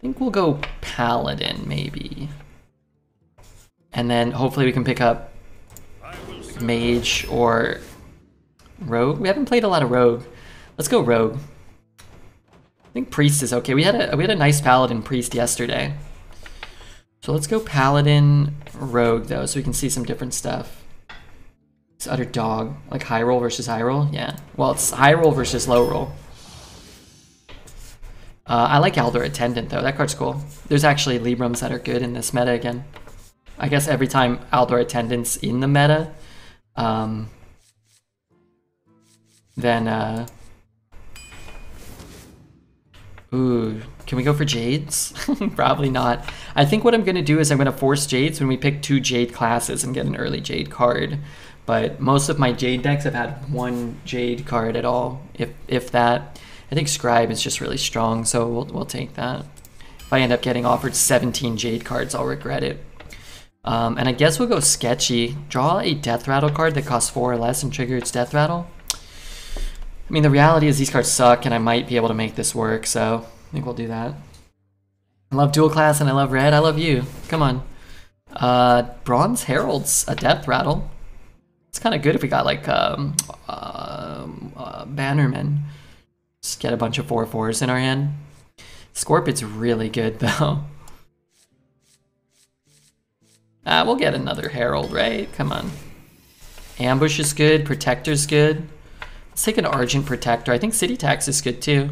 think we'll go Paladin, maybe. And then hopefully we can pick up Mage or Rogue. We haven't played a lot of Rogue. Let's go Rogue. I think Priest is okay. We had a nice Paladin Priest yesterday. So let's go Paladin Rogue though, so we can see some different stuff. It's utter dog. Like high roll versus high roll? Yeah. Well, it's high roll versus low roll. I like Aldor Attendant though, that card's cool. There's actually Librams that are good in this meta again. I guess every time Aldor Attendant's in the meta, then ooh, can we go for Jades? Probably not. I think what I'm gonna do is I'm gonna force Jades when we pick 2 Jade classes and get an early Jade card. But most of my Jade decks have had 1 Jade card at all, if that. I think Scribe is just really strong, so we'll take that. If I end up getting offered 17 Jade cards, I'll regret it. And I guess we'll go Sketchy. Draw a Death Rattle card that costs 4 or less and trigger its Death Rattle. I mean, the reality is these cards suck, and I might be able to make this work, so I think we'll do that. I love Dual Class, and I love Red. I love you. Come on. Bronze Herald's a Death Rattle. It's kind of good if we got, like, Bannerman. Just get a bunch of 4/4s in our hand. Scorpion's really good, though. We'll get another Herald, right? Come on. Ambush is good. Protector's good. Let's take an Argent Protector. I think City Tax is good, too.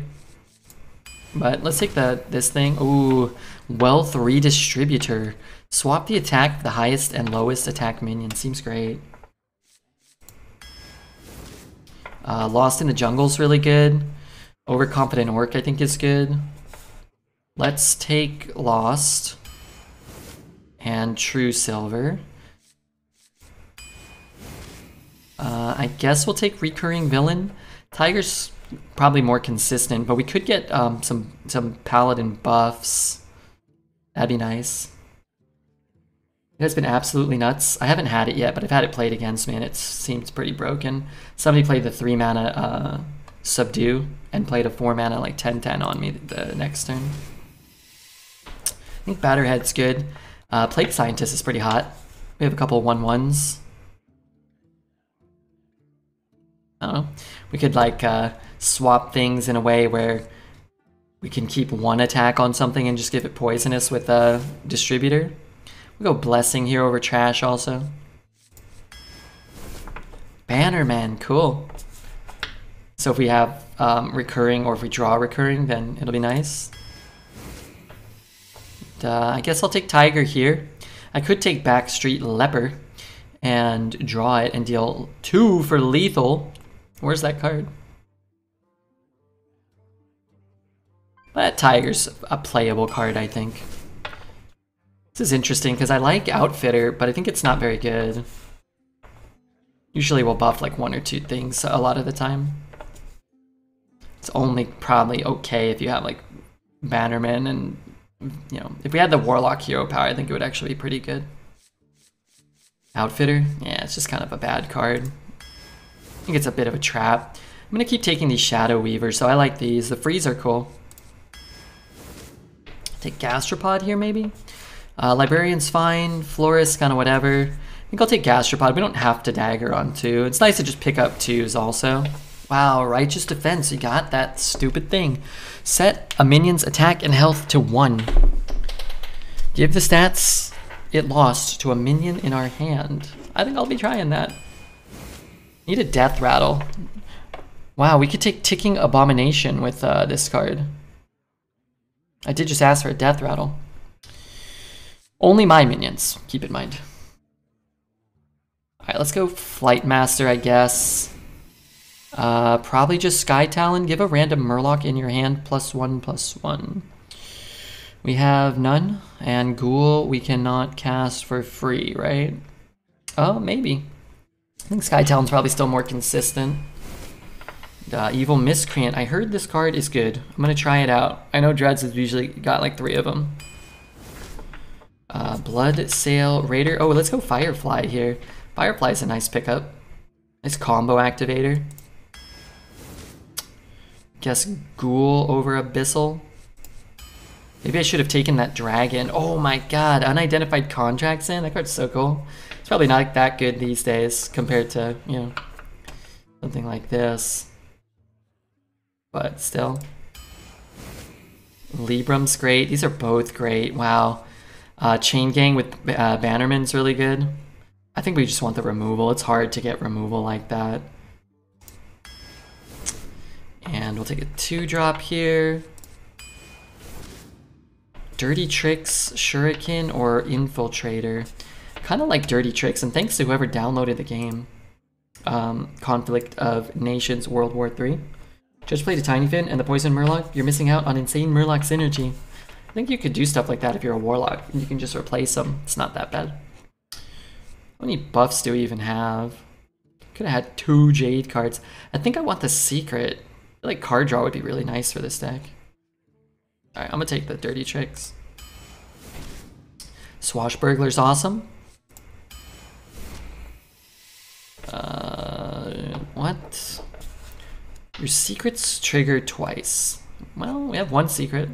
But let's take this thing. Ooh, Wealth Redistributor. Swap the attack of the highest and lowest attack minion. Seems great. Lost in the Jungle's really good. Overconfident Orc, I think, is good. Let's take Lost and True Silver. I guess we'll take Recurring Villain. Tiger's probably more consistent, but we could get some Paladin buffs. That'd be nice. It has been absolutely nuts. I haven't had it yet, but I've had it played against me, and it seems pretty broken. Somebody played the 3 mana Subdue and played a 4 mana like 10/10 on me the next turn. I think Batterhead's good. Plague Scientist is pretty hot. We have a couple 1/1s. I don't know. We could like swap things in a way where we can keep 1 attack on something and just give it poisonous with a Distributor. We'll go Blessing here over Trash also. Bannerman, cool. So if we have recurring, or if we draw recurring, then it'll be nice. I guess I'll take Tiger here. I could take Backstreet Leper and draw it and deal 2 for lethal. Where's that card? That Tiger's a playable card, I think. This is interesting because I like Outfitter, but I think it's not very good. Usually we'll buff like 1 or 2 things a lot of the time. It's only probably okay if you have like Bannerman and, you know, if we had the Warlock hero power, I think it would actually be pretty good. Outfitter? Yeah, it's just kind of a bad card. I think it's a bit of a trap. I'm going to keep taking these Shadow Weavers, so I like these. The freeze are cool. Take Gastropod here, maybe? Librarian's fine. Florist, kind of whatever. I think I'll take Gastropod. We don't have to dagger on 2. It's nice to just pick up 2s also. Wow, Righteous Defense. You got that stupid thing. Set a minion's attack and health to 1. Give the stats it lost to a minion in our hand. I think I'll be trying that. Need a Death Rattle. Wow, we could take Ticking Abomination with this card. I did just ask for a Death Rattle. Only my minions, keep in mind. Alright, let's go Flight Master, I guess. Probably just Sky Talon. Give a random Murloc in your hand, +1/+1. We have none, and Ghoul we cannot cast for free, right? Oh, maybe. I think Sky Talon's probably still more consistent. Evil Miscreant. I heard this card is good. I'm gonna try it out. I know Dreads has usually got like 3 of them. Blood Sail Raider. Oh, let's go Firefly here. Firefly's a nice pickup. Nice combo activator. Guess Ghoul over Abyssal. Maybe I should have taken that dragon. Oh my god, unidentified contracts in? That card's so cool. It's probably not that good these days compared to, you know, something like this. But still. Librum's great. These are both great. Wow. Chain Gang with Bannerman's really good. I think we just want the removal. It's hard to get removal like that. And we'll take a 2-drop here. Dirty Tricks, Shuriken, or Infiltrator. Kind of like Dirty Tricks, and thanks to whoever downloaded the game. Conflict of Nations World War III. Just played a Tiny Fin and the Poison Murloc. You're missing out on insane Murloc synergy. I think you could do stuff like that if you're a Warlock. You can just replace them. It's not that bad. How many buffs do we even have? Could have had 2 Jade cards. I think I want the Secret. I feel like card draw would be really nice for this deck. Alright, I'm gonna take the Dirty Tricks. Swashbuckler's awesome. What? Your secrets trigger twice. Well, we have 1 secret.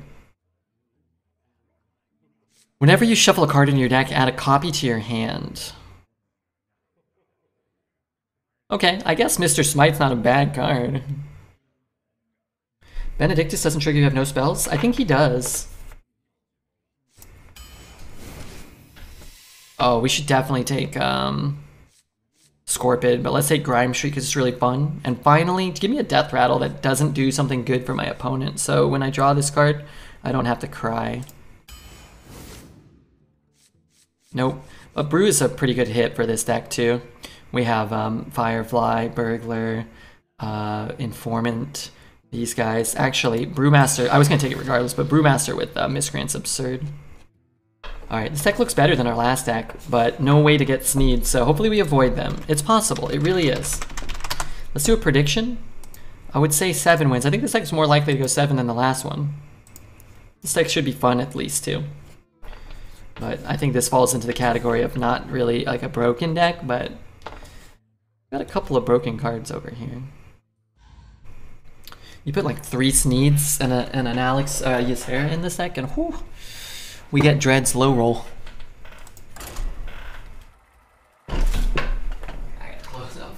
Whenever you shuffle a card in your deck, add a copy to your hand. Okay, I guess Mr. Smite's not a bad card. Benedictus doesn't trigger you have no spells? I think he does. Oh, we should definitely take Scorpid, but let's take Grime Streak because it's really fun. And finally, give me a Death Rattle that doesn't do something good for my opponent. So when I draw this card, I don't have to cry. Nope. But Brew is a pretty good hit for this deck too. We have Firefly, Burglar, Informant, these guys. Actually, Brewmaster, I was going to take it regardless, but Brewmaster with Miscreant's absurd. Alright, this deck looks better than our last deck, but no way to get Sneed, so hopefully we avoid them. It's possible, it really is. Let's do a prediction. I would say 7 wins. I think this deck is more likely to go 7 than the last one. This deck should be fun at least too. But I think this falls into the category of not really like a broken deck, but got a couple of broken cards over here. You put like 3 Sneeds and an Alex Ysera in this deck, and whew, we get Dread's low roll. I gotta close up.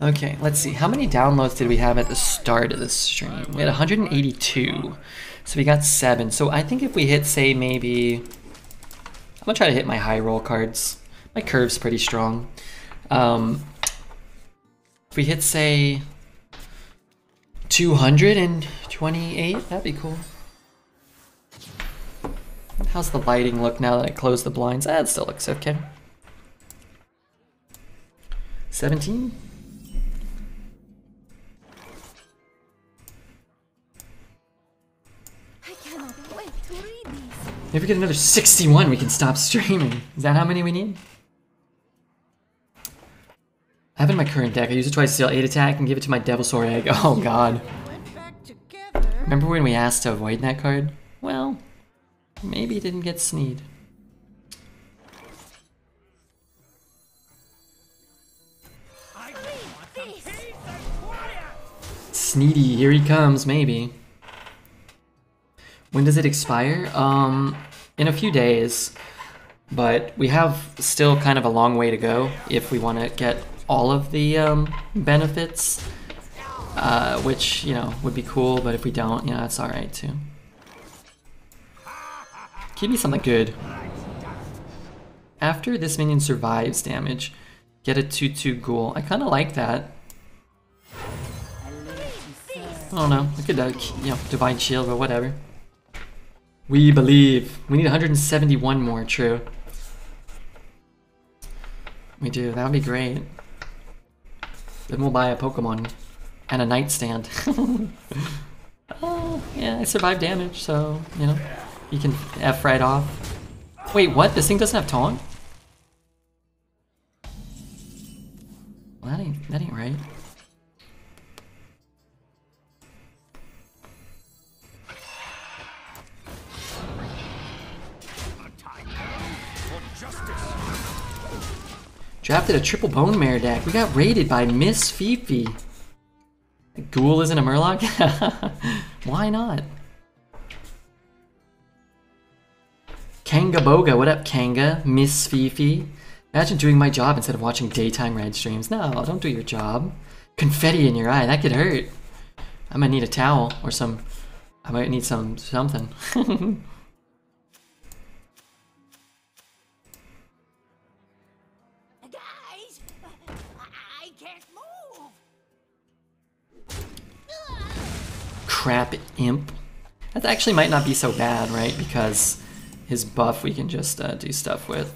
Okay, let's see. How many downloads did we have at the start of the stream? We had 182. So we got 7. So I think if we hit, say, maybe... I'm gonna try to hit my high roll cards. My curve's pretty strong. If we hit, say, 228, that'd be cool. How's the lighting look now that I close the blinds? Ah, it still looks okay. 17? If we get another 61, we can stop streaming. Is that how many we need? I have in my current deck, I use it twice to steal 8 attack and give it to my Devilsaur Egg. Oh god. Remember when we asked to avoid that card? Well, maybe it didn't get Sneed. Sneedy, here he comes, maybe. When does it expire? In a few days, but we have still kind of a long way to go if we want to get all of the benefits, which, you know, would be cool, but if we don't, you know, that's alright too. Give me something good. After this minion survives damage, get a 2/2 ghoul. I kind of like that. I don't know, I could, you know, Divine Shield, but whatever. We believe. We need 171 more, true. We do, that would be great. Then we'll buy a Pokemon and a nightstand. Oh, yeah, I survived damage, so, you know, you can F right off. Wait, what? This thing doesn't have taunt? Well, that ain't right. Drafted a triple bone mare deck. We got raided by Miss Fifi. Ghoul isn't a Murloc? Why not? Kanga Boga, what up Kanga? Miss Fifi. Imagine doing my job instead of watching daytime red streams. No, don't do your job. Confetti in your eye, that could hurt. I might need a towel or some... I might need something. Guys, I can't move. Crap imp. That actually might not be so bad, right? Because his buff we can just do stuff with.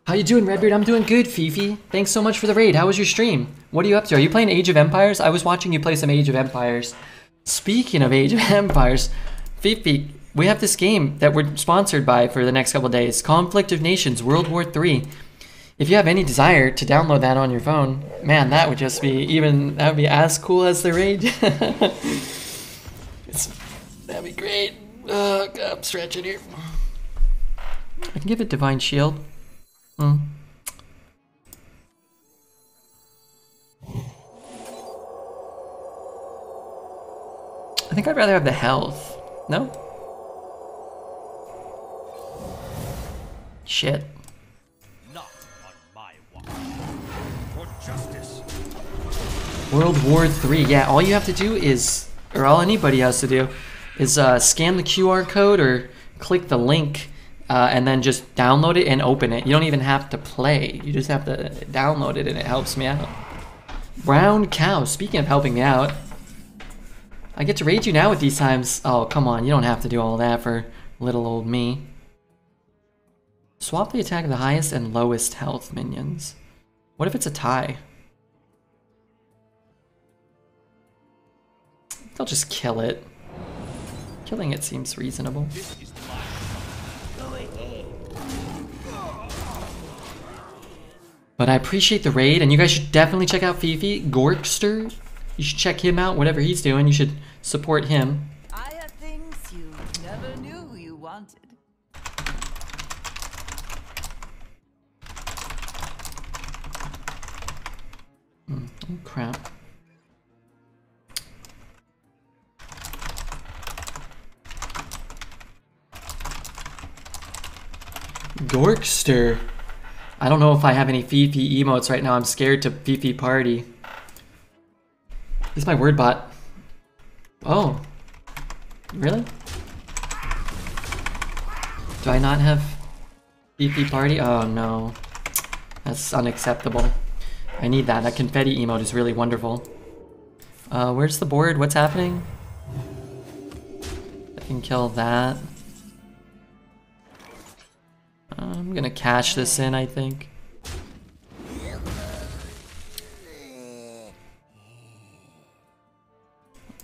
How you doing, Redbeard? I'm doing good, Fifi. Thanks so much for the raid. How was your stream? What are you up to? Are you playing Age of Empires? I was watching you play some Age of Empires. Speaking of Age of Empires, Fifi, we have this game that we're sponsored by for the next couple days. Conflict of Nations, World War III. If you have any desire to download that on your phone, man, that would just be that would be as cool as the raid. That'd be great. God, I'm stretching here. I can give it Divine Shield. I think I'd rather have the health. No? Shit. Not on my watch. For justice. World War III. Yeah, all you have to do is, or all anybody has to do, is scan the QR code or click the link. And then just download it and open it. You don't even have to play. You just have to download it and it helps me out. Brown cow. Speaking of helping me out, I get to raid you now with these times. Oh, come on. You don't have to do all that for little old me. Swap the attack of the highest and lowest health minions. What if it's a tie? They'll just kill it. Killing it seems reasonable. But I appreciate the raid, and you guys should definitely check out Fifi. Gorkster, you should check him out, whatever he's doing. You should support him. I have things you never knew you wanted. Oh, crap. Gorkster. I don't know if I have any Fifi emotes right now. I'm scared to Fifi party. This is my word bot. Oh. Really? Do I not have Fifi party? Oh no. That's unacceptable. I need that. That confetti emote is really wonderful. Where's the board? What's happening? I can kill that. I'm gonna cash this in, I think.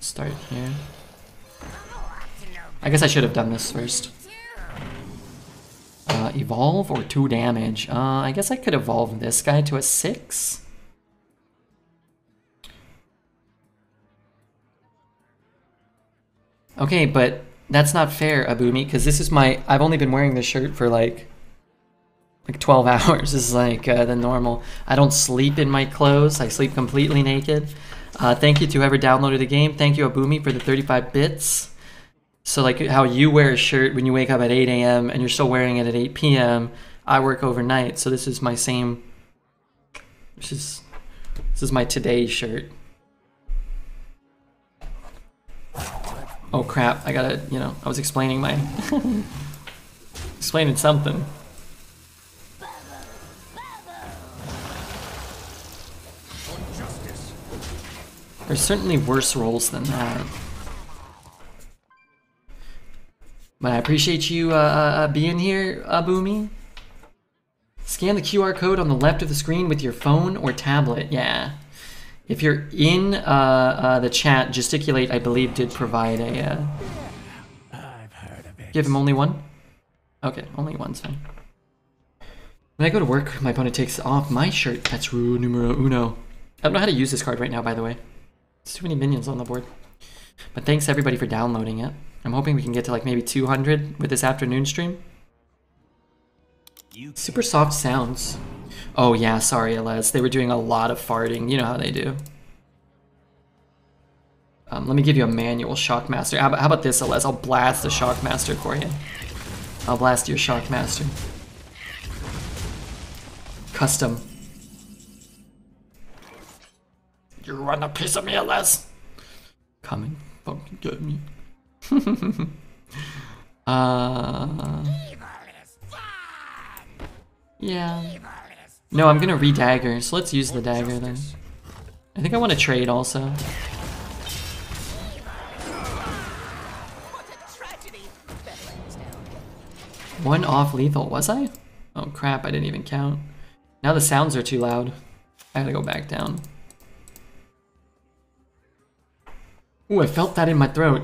Start here. I guess I should have done this first. Evolve or 2 damage? I guess I could evolve this guy to a 6. Okay, but that's not fair, Abumi, because this is I've only been wearing this shirt for like 12 hours. This is like the normal. I don't sleep in my clothes. I sleep completely naked. Thank you to whoever downloaded the game. Thank you, Abumi, for the 35 bits. So like how you wear a shirt when you wake up at 8 a.m. and you're still wearing it at 8 p.m. I work overnight, so this is my same. This is my today shirt. Oh crap! I gotta, I was explaining my explaining something. There's certainly worse roles than that. But I appreciate you being here, Abumi. Scan the QR code on the left of the screen with your phone or tablet. Yeah. If you're in the chat, Gesticulate, I believe, did provide a... I've heard of it. Give him only one? Okay, only one's fine. When I go to work, my opponent takes off my shirt. That's rule numero uno. I don't know how to use this card right now, by the way. There's too many minions on the board. But thanks everybody for downloading it. I'm hoping we can get to like maybe 200 with this afternoon stream. Super soft sounds. Oh yeah, sorry Alez. They were doing a lot of farting. You know how they do. Let me give you a manual Shockmaster. How about this, Alez? I'll blast the Shockmaster for you. I'll blast your Shockmaster. Custom. You want a piece of me, Alez? Come and fucking get me. Yeah. No, I'm gonna re-dagger, so let's use the dagger then. I think I want to trade also. One off lethal, was I? Oh crap, I didn't even count. Now the sounds are too loud. I gotta go back down. Ooh, I felt that in my throat.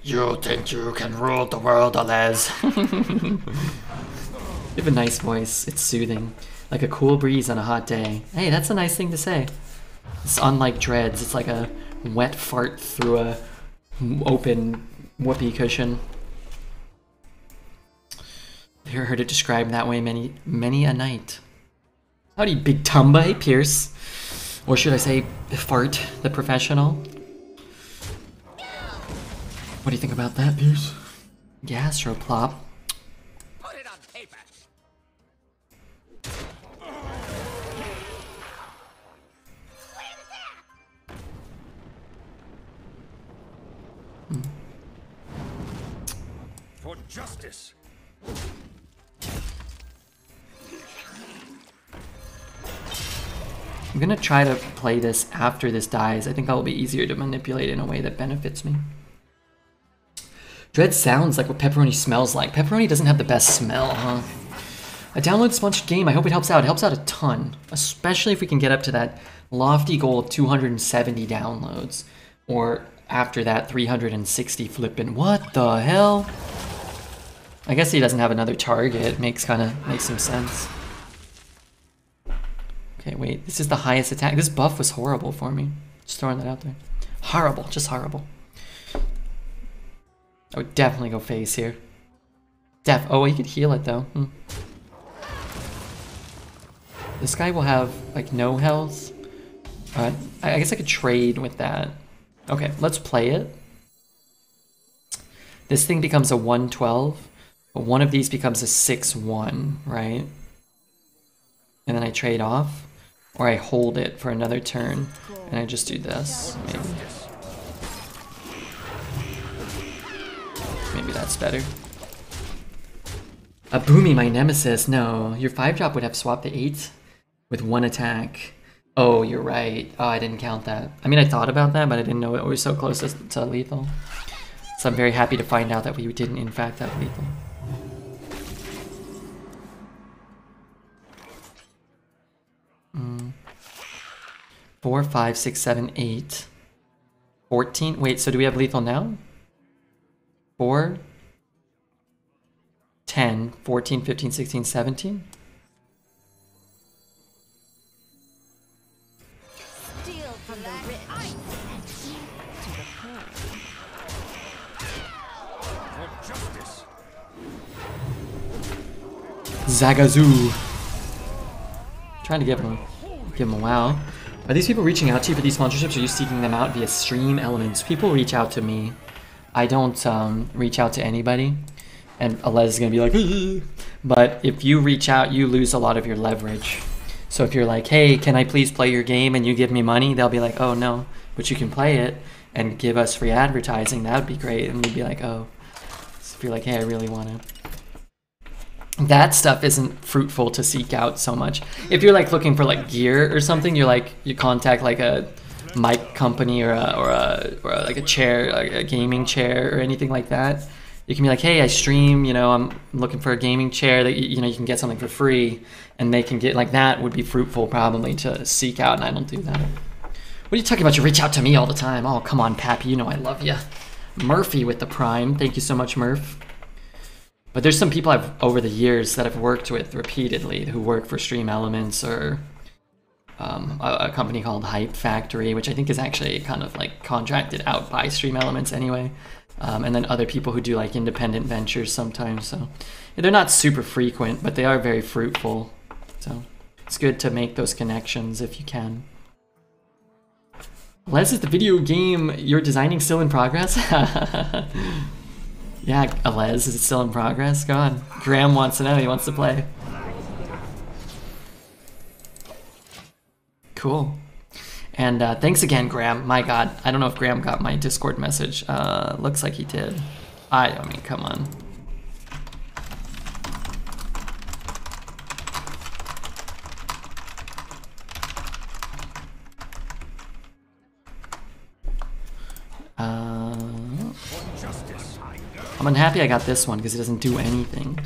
You think you can rule the world, Alez? You have a nice voice. It's soothing. Like a cool breeze on a hot day. Hey, that's a nice thing to say. It's unlike dreads. It's like a wet fart through a open whoopee cushion. I've heard it described that way many a night. Howdy, Big Tumba. Hey, Pierce. Or should I say, Fart, the professional? What do you think about that, Pierce? Gastroplop. Put it on paper. For justice. I'm gonna try to play this after this dies. I think that'll be easier to manipulate in a way that benefits me. Dread sounds like what pepperoni smells like. Pepperoni doesn't have the best smell, huh? A download-sponsored game, I hope it helps out. It helps out a ton, especially if we can get up to that lofty goal of 270 downloads. Or after that, 360 flippin'. What the hell? I guess he doesn't have another target. Makes some sense. Okay, wait. This is the highest attack. This buff was horrible for me. Just throwing that out there. Horrible. Just horrible. I would definitely go face here. Oh, he could heal it though. This guy will have like no health. I guess I could trade with that. Okay, let's play it. This thing becomes a 112, but one of these becomes a 6-1, right? And then I trade off, or I hold it for another turn, and I just do this, maybe. Maybe that's better. A Boomy, my nemesis. No, your 5-drop would have swapped the 8 with 1 attack. Oh, you're right. Oh, I didn't count that. I mean, I thought about that, but I didn't know it was so close to lethal. So I'm very happy to find out that we didn't, in fact, have lethal. Mm. 4, 5, 6, 7, 8. 14. Wait, so do we have lethal now? 4, 10, 14, 15, 16, 17. Steal from the rich and eat to the poor. For justice. Zagazoo. Trying to give him a wow. Are these people reaching out to you for these sponsorships, or are you seeking them out via stream elements? People reach out to me. I don't reach out to anybody, and Alez is gonna be like, but if you reach out, you lose a lot of your leverage. So if you're like, hey, can I please play your game, and you give me money, they'll be like, oh no, but you can play it and give us free advertising. That would be great, and we'd be like, oh. So if you're like, hey, I really want to. That stuff isn't fruitful to seek out so much. If you're like looking for like gear or something, you're like you contact like a mic company or like a chair, like a gaming chair or anything like that. You can be like, hey, I stream, you know, I'm looking for a gaming chair that you know you can get something for free, and they can get like that would be fruitful probably to seek out, and I don't do that. What are you talking about? You reach out to me all the time. Oh, come on, Pappy, you know I love you. Murphy with the Prime. Thank you so much, Murph. But there's some people I've over the years that I've worked with repeatedly who work for Stream Elements or a company called Hype Factory, which I think is actually kind of like contracted out by Stream Elements anyway. And then other people who do like independent ventures sometimes. So they're not super frequent, but they are very fruitful. So it's good to make those connections if you can. Les, is the video game you're designing still in progress? Yeah, Les, is it still in progress? Go on. Graham wants to know, he wants to play. Cool. And thanks again, Graham. My God, I don't know if Graham got my Discord message. Looks like he did. I mean, come on. I'm unhappy I got this one because it doesn't do anything.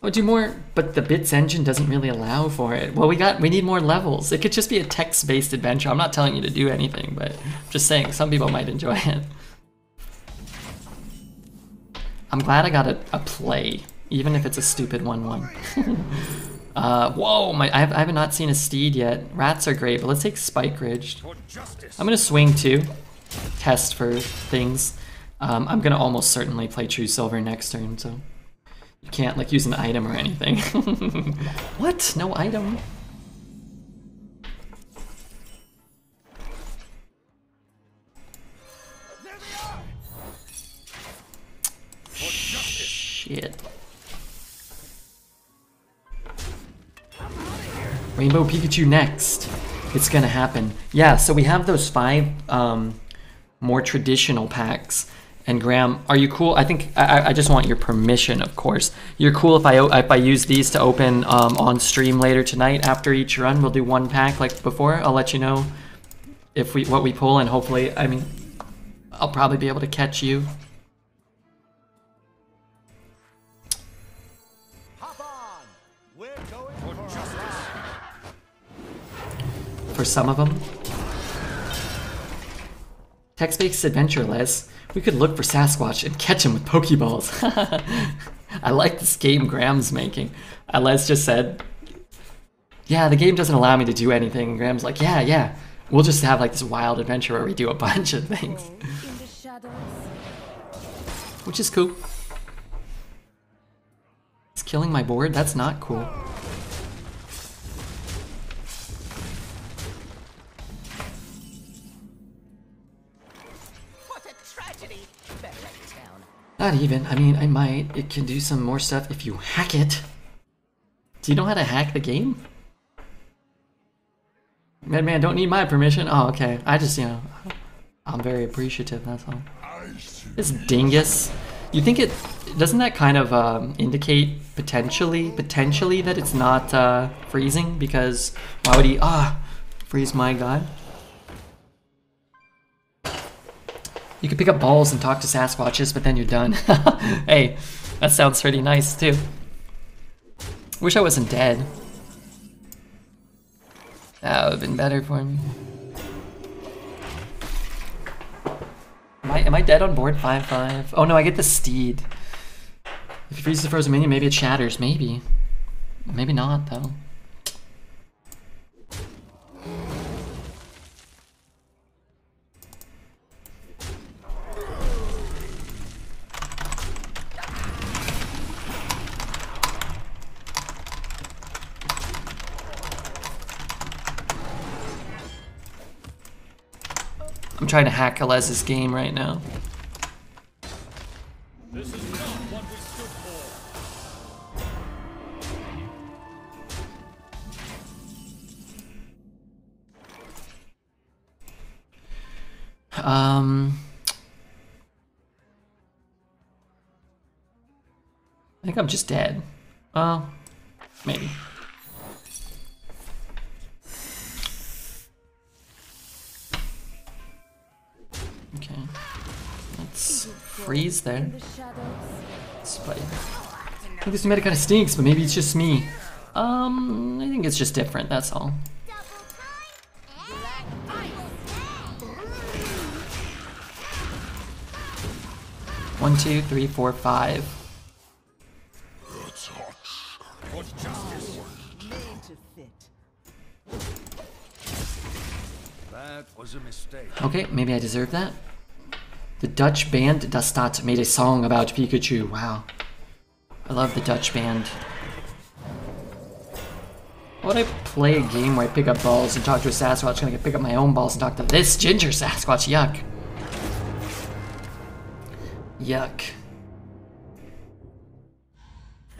Oh, do more, but the bits engine doesn't really allow for it. Well, we need more levels. It could just be a text-based adventure. I'm not telling you to do anything, but I'm just saying some people might enjoy it. I'm glad I got a play, even if it's a stupid 1-1. Whoa, I have not seen a steed yet. Rats are great, but let's take Spike Ridge. I'm gonna swing too, test for things. I'm gonna almost certainly play True Silver next turn, so you can't like use an item or anything. What? No item? Shit. Rainbow Pikachu next. It's gonna happen. Yeah, so we have those 5 more traditional packs. And Graham, are you cool? I think I just want your permission, of course. You're cool if I use these to open on stream later tonight after each run. We'll do 1 pack like before. I'll let you know if what we pull, and hopefully, I mean, I'll probably be able to catch you. Hop on. We're going for justice. For some of them. Text-based adventure, Les. We could look for Sasquatch and catch him with Pokeballs. I like this game Graham's making. Les just said, yeah, the game doesn't allow me to do anything. And Graham's like, yeah. We'll just have like this wild adventure where we do a bunch of things. In the shadows. Which is cool. It's killing my board? That's not cool. Not even. I mean, I might. It can do some more stuff if you hack it. Do you know how to hack the game? Madman, don't need my permission. Oh, okay. I just, you know, I'm very appreciative, that's all. This dingus. You think it... Doesn't that kind of indicate potentially that it's not freezing? Because why would he... freeze my guy? You could pick up balls and talk to Sasquatches, but then you're done. Hey, that sounds pretty nice too. Wish I wasn't dead. That would have been better for me. Am I dead on board 5-5? Oh no, I get the steed. If you freeze the frozen minion, maybe it shatters. Maybe. Maybe not, though. I'm trying to hack Alez's game right now. This is not what we stood for. I think I'm just dead. Well, maybe. Okay, let's freeze there. Let's play. I think this meta kind of stinks, but maybe it's just me. I think it's just different, that's all. 1, 2, 3, 4, 5. For justice. Made to fit. stage. Okay, maybe I deserve that. The Dutch band Das Stadt made a song about Pikachu. Wow. I love the Dutch band. Why would I play a game where I pick up balls and talk to a Sasquatch and I can pick up my own balls and talk to this ginger Sasquatch? Yuck. Yuck.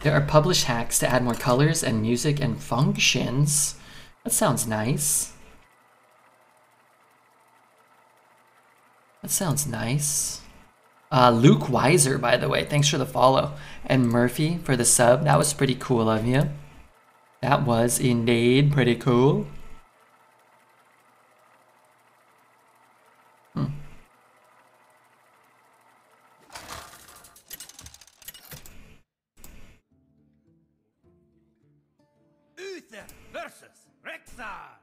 There are published hacks to add more colors and music and functions. That sounds nice. That sounds nice. Luke Weiser, by the way, thanks for the follow. And Murphy for the sub. That was pretty cool of you. That was indeed pretty cool. Uther versus Rexar.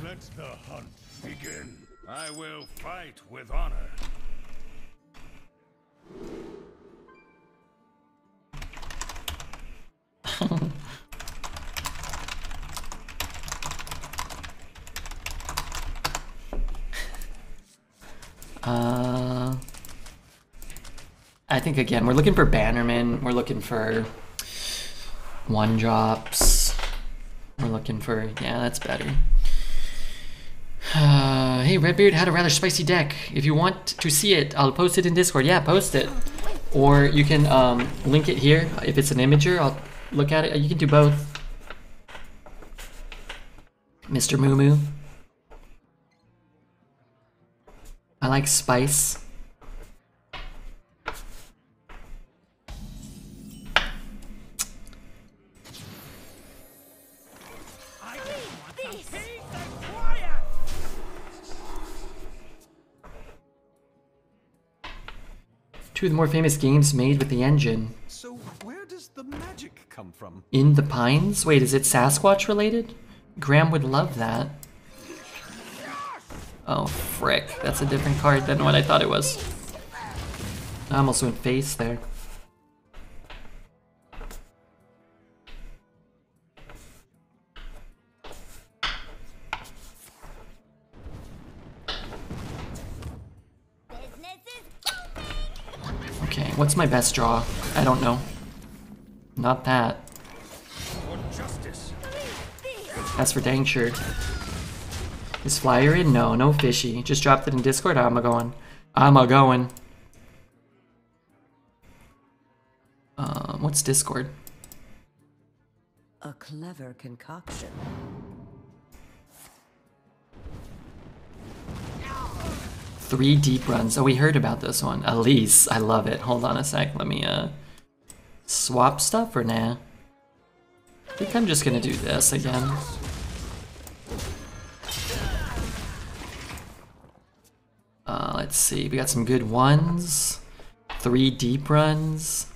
Let the hunt begin. I will fight with honor. I think again, we're looking for Bannerman, we're looking for one drops, we're looking for, yeah, that's better. Hey Redbeard had a rather spicy deck. If you want to see it, I'll post it in Discord. Yeah, post it. Or you can link it here. If it's an imager, I'll look at it. You can do both. Mr. Moo Moo. I like spice. Two of the more famous games made with the engine. So where does the magic come from? In the Pines? Wait, is it Sasquatch related? Graham would love that. Oh, frick. That's a different card than what I thought it was. I almost went face there. Okay, what's my best draw? I don't know. Not that. That's for dang sure. Is Flyer in? No, no fishy. Just dropped it in Discord. I'm a-going. I'm a-going. What's Discord? A clever concoction. Three deep runs. Oh, we heard about this one. Elise, I love it. Hold on a sec. Let me swap stuff or nah? I think I'm just gonna do this again. Let's see. We got some good ones. Three deep runs.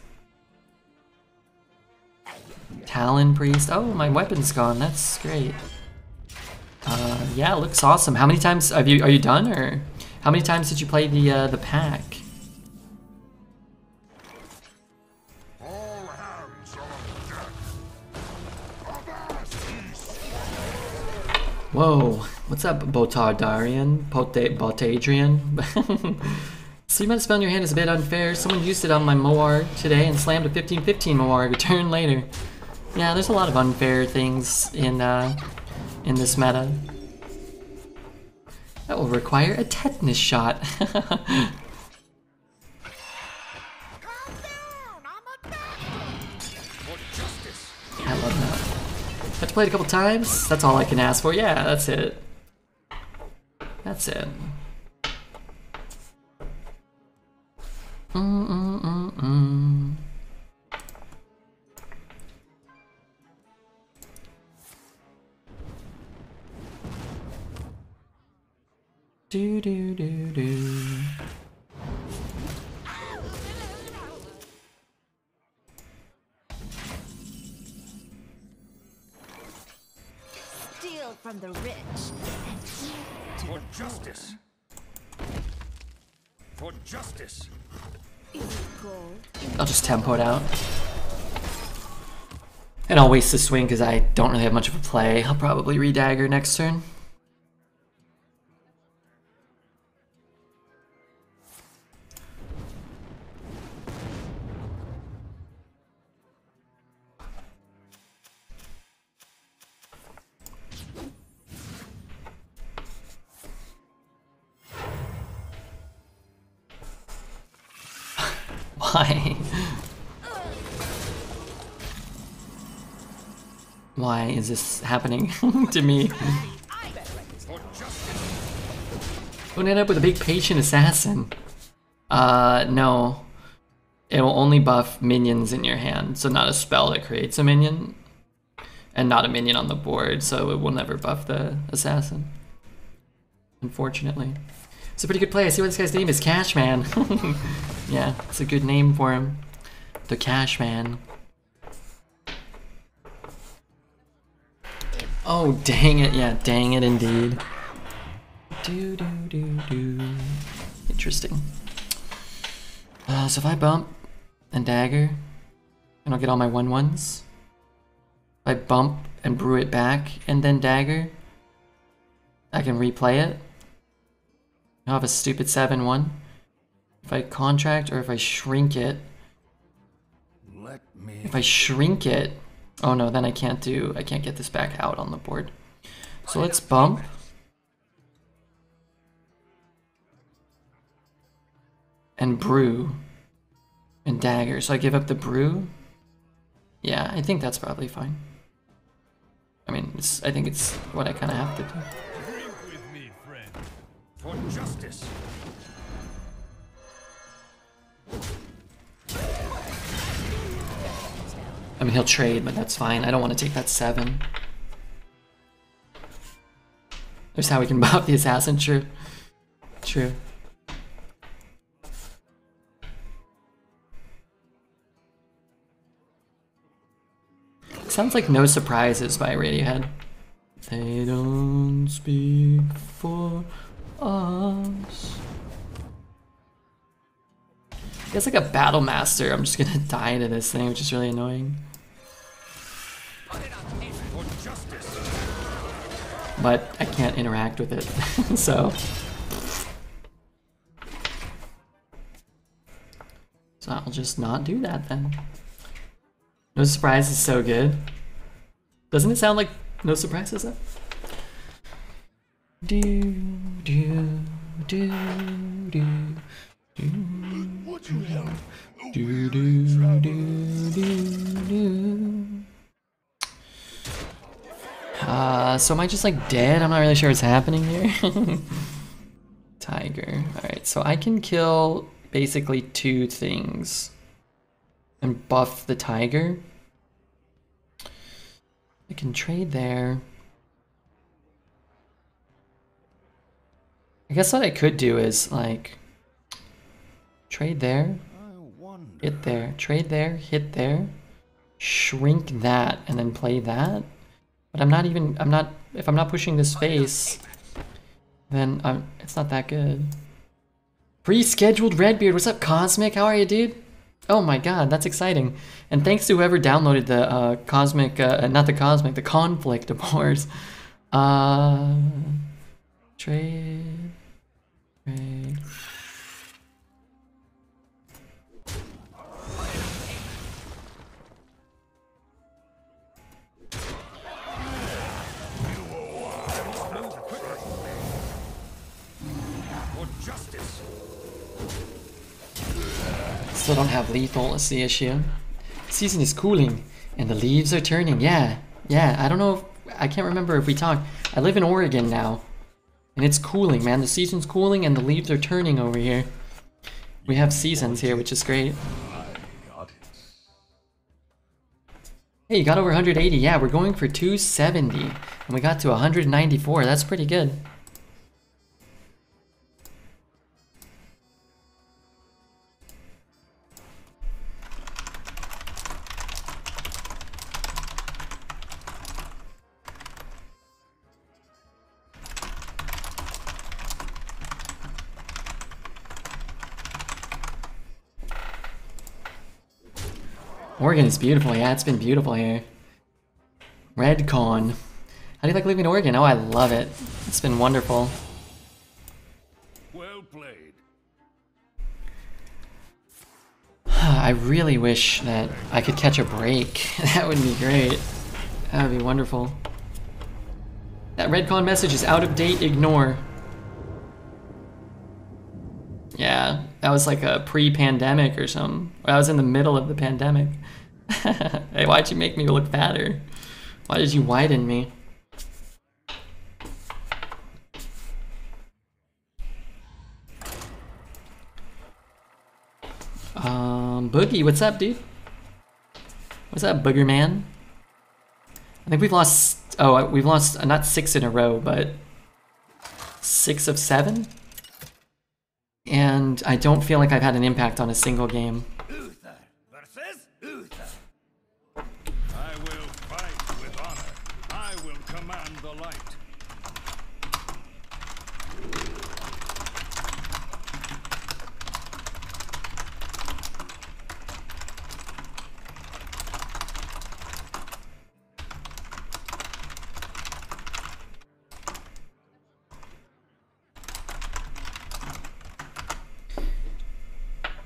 Talon Priest. Oh, my weapon's gone. That's great. Yeah, it looks awesome. How many times are you done, or how many times did you play the pack? All hands on deck. Whoa, what's up, Botardarian? Botadrian? So you might have found your hand is a bit unfair. Someone used it on my Moarg today and slammed a 15-15 Moarg. Return later. Yeah, there's a lot of unfair things in this meta. That will require a tetanus shot. I love that. Have to play it a couple times. That's all I can ask for. Yeah, that's it. That's it. Do do do do. Steal from the rich and give to For the justice. For justice. poor. Is it gold? I'll just tempo it out. And I'll waste the swing because I don't really have much of a play. I'll probably redagger next turn. Why? Why is this happening to me? Don't end up with a big patient assassin. No. It will only buff minions in your hand, so not a spell that creates a minion. And not a minion on the board, so it will never buff the assassin. Unfortunately. It's a pretty good play. I see what this guy's name is, Cashman. Yeah, it's a good name for him. The Cashman. Oh, dang it. Yeah, dang it indeed. Do do do do. Interesting. So if I bump and dagger, and I'll get all my 1/1s. If I bump and brew it back and then dagger, I can replay it. I'll have a stupid 7/1. If I contract or if I shrink it. If I shrink it, oh no, then I can't get this back out on the board. So let's bump. And brew. And dagger. So I give up the brew. Yeah, I think that's probably fine. I mean, I think it's what I kind of have to do. Drink with me, friend. For justice. I mean, he'll trade, but that's fine. I don't want to take that 7. There's how we can buff the assassin, true. True. Sounds like No Surprises by Radiohead. They don't speak for us. It's like a battle master. I'm just gonna die to this thing, which is really annoying. But I can't interact with it, so I'll just not do that then. No Surprise is so good. Doesn't it sound like No Surprises though? Do do do do do do do do do. So am I just like dead? I'm not really sure what's happening here. Tiger. Alright, so I can kill basically 2 things and buff the tiger. I can trade there. I guess what I could do is like trade there, hit there, trade there, hit there, shrink that, and then play that. But if I'm not pushing this face, then it's not that good. Pre-scheduled Redbeard, what's up, Cosmic? How are you, dude? Oh my god, that's exciting. And thanks to whoever downloaded the Cosmic, not the Cosmic, the Conflict board. Trade. Still don't have lethal, is the issue. Season is cooling and the leaves are turning. Yeah, I don't know I can't remember if we talked. I live in Oregon now and it's cooling, man. The season's cooling and the leaves are turning over here. We have seasons here, which is great. Hey, you got over 180. Yeah, we're going for 270 and we got to 194. That's pretty good. Oregon is beautiful. Yeah, it's been beautiful here. Redcon. How do you like living in Oregon? Oh, I love it. It's been wonderful. Well played. I really wish that I could catch a break. That would be great. That would be wonderful. That Redcon message is out of date. Ignore. Yeah, that was like a pre-pandemic or something. I was in the middle of the pandemic. Hey, why'd you make me look fatter? Why did you widen me? Boogie, what's up, dude? What's up, Booger Man? I think we've lost, oh, we've lost not 6 in a row, but 6 of 7? And I don't feel like I've had an impact on a single game. Uther versus Uther. I will fight with honor. I will command the light.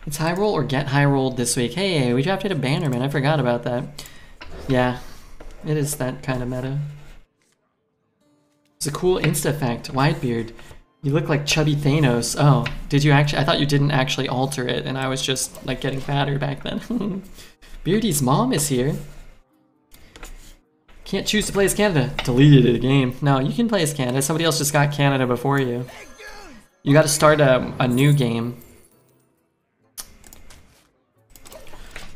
It's high roll or get high rolled this week. Hey, we drafted a Bannerman. I forgot about that. Yeah, it is that kind of meta. It's a cool insta effect. Whitebeard, you look like chubby Thanos. Oh, did you actually? I thought you didn't actually alter it, and I was just like getting fatter back then. Beardy's mom is here. Can't choose to play as Canada. Deleted the game. No, you can play as Canada. Somebody else just got Canada before you. You got to start a new game.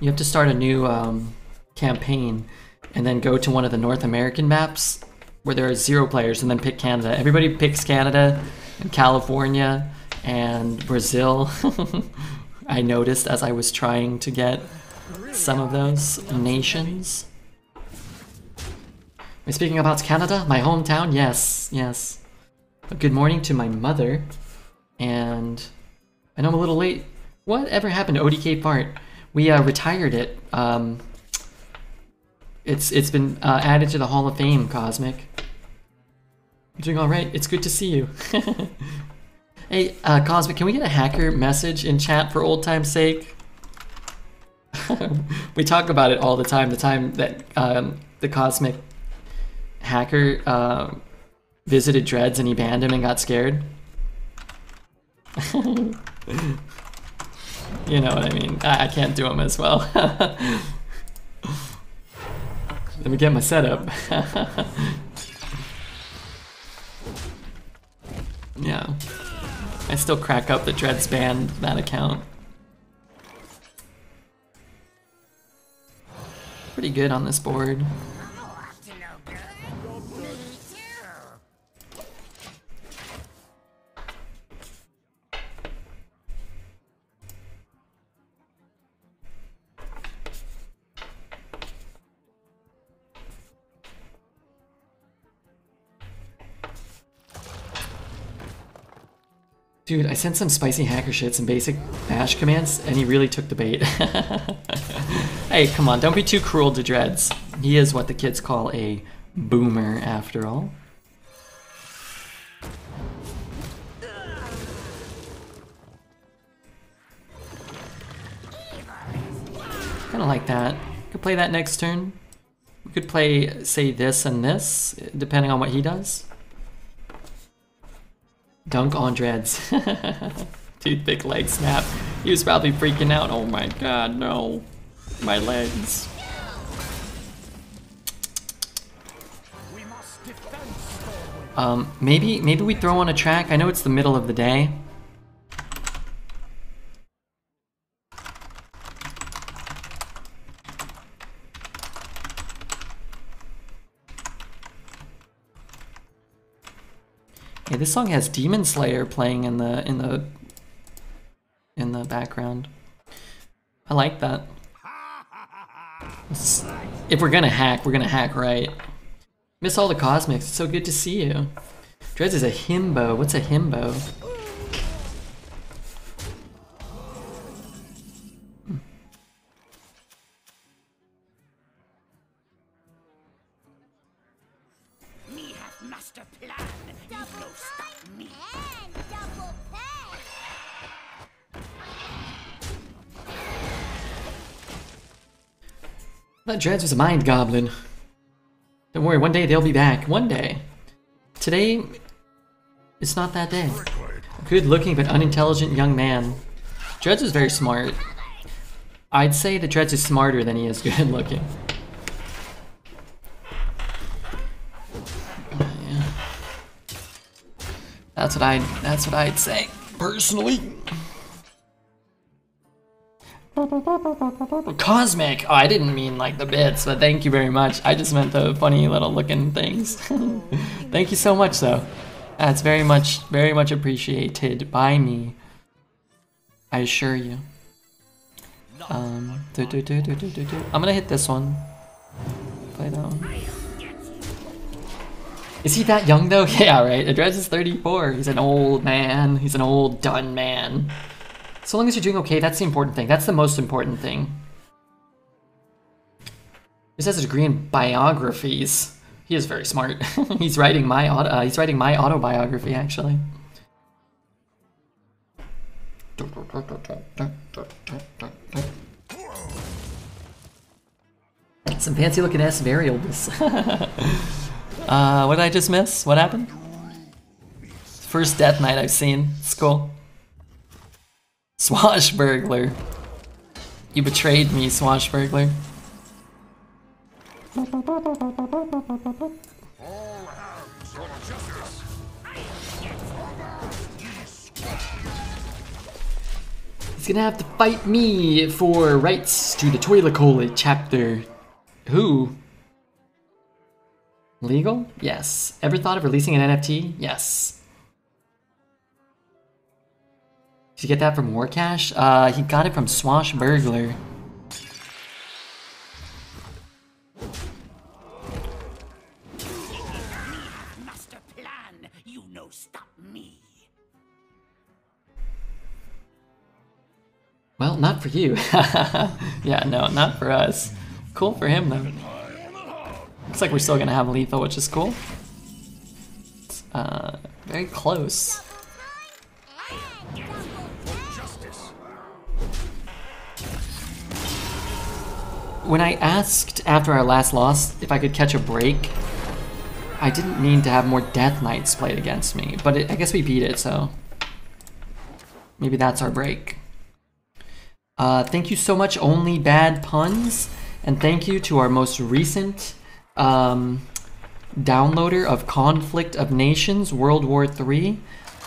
You have to start a new campaign and then go to one of the North American maps where there are 0 players and then pick Canada. Everybody picks Canada and California and Brazil. I noticed as I was trying to get some of those nations. Am I speaking about Canada? My hometown? Yes, yes. But good morning to my mother. And I know I'm a little late. Whatever happened to ODK Fart? We retired it. It's been added to the Hall of Fame, Cosmic. You're doing all right. It's good to see you. Hey, Cosmic, can we get a hacker message in chat for old time's sake? We talk about it all the time. The time that the Cosmic hacker visited Dreads and he banned him and got scared. You know what I mean. I can't do them as well. Let me get my setup. Yeah. I still crack up that Dreads banned that account. Pretty good on this board. Dude, I sent some spicy hacker shits and basic bash commands, and he really took the bait. Hey, come on, don't be too cruel to Dreads. He is what the kids call a boomer, after all. Kinda like that. Could play that next turn. We could play, say, this and this, depending on what he does. Dunk on Dreads. Dude, big leg snap. He was probably freaking out. Oh my god, no. My legs. Maybe we throw on a track. I know it's the middle of the day. Hey, this song has Demon Slayer playing in the background. I like that. If we're gonna hack right. Miss all the Cosmics. It's so good to see you. Dreads is a himbo. What's a himbo? That Dreads was a mind goblin. Don't worry, one day they'll be back. One day. Today, it's not that day. Good looking but unintelligent young man. Dredge is very smart. I'd say that Dredge is smarter than he is good looking. Yeah. That's what I'd say, personally. Cosmic! Oh, I didn't mean like the bits, but thank you very much. I just meant the funny little looking things. Thank you so much though. That's very much appreciated by me. I assure you. I'm gonna hit this one. Play that one. Is he that young though? Yeah, right. Adrez is 34. He's an old man. He's an old done man. So long as you're doing okay, that's the important thing. That's the most important thing. He has a degree in biographies. He is very smart. He's writing my autobiography actually. Some fancy looking S variables. What did I just miss? What happened? First Death Knight I've seen. It's cool. Swashbuckler. You betrayed me, Swashbuckler. He's gonna have to fight me for rights to the Toilet chapter. Who? Legal? Yes. Ever thought of releasing an NFT? Yes. Did you get that from Warcash? He got it from Swashbuckler. Master plan. You know, stop me. Well, not for you. Yeah, no, not for us. Cool for him though. Looks like we're still gonna have lethal, which is cool. Very close. When I asked after our last loss if I could catch a break, I didn't mean to have more Death Knights played against me, but I guess we beat it, so maybe that's our break. Thank you so much, Only Bad Puns, and thank you to our most recent downloader of Conflict of Nations World War III.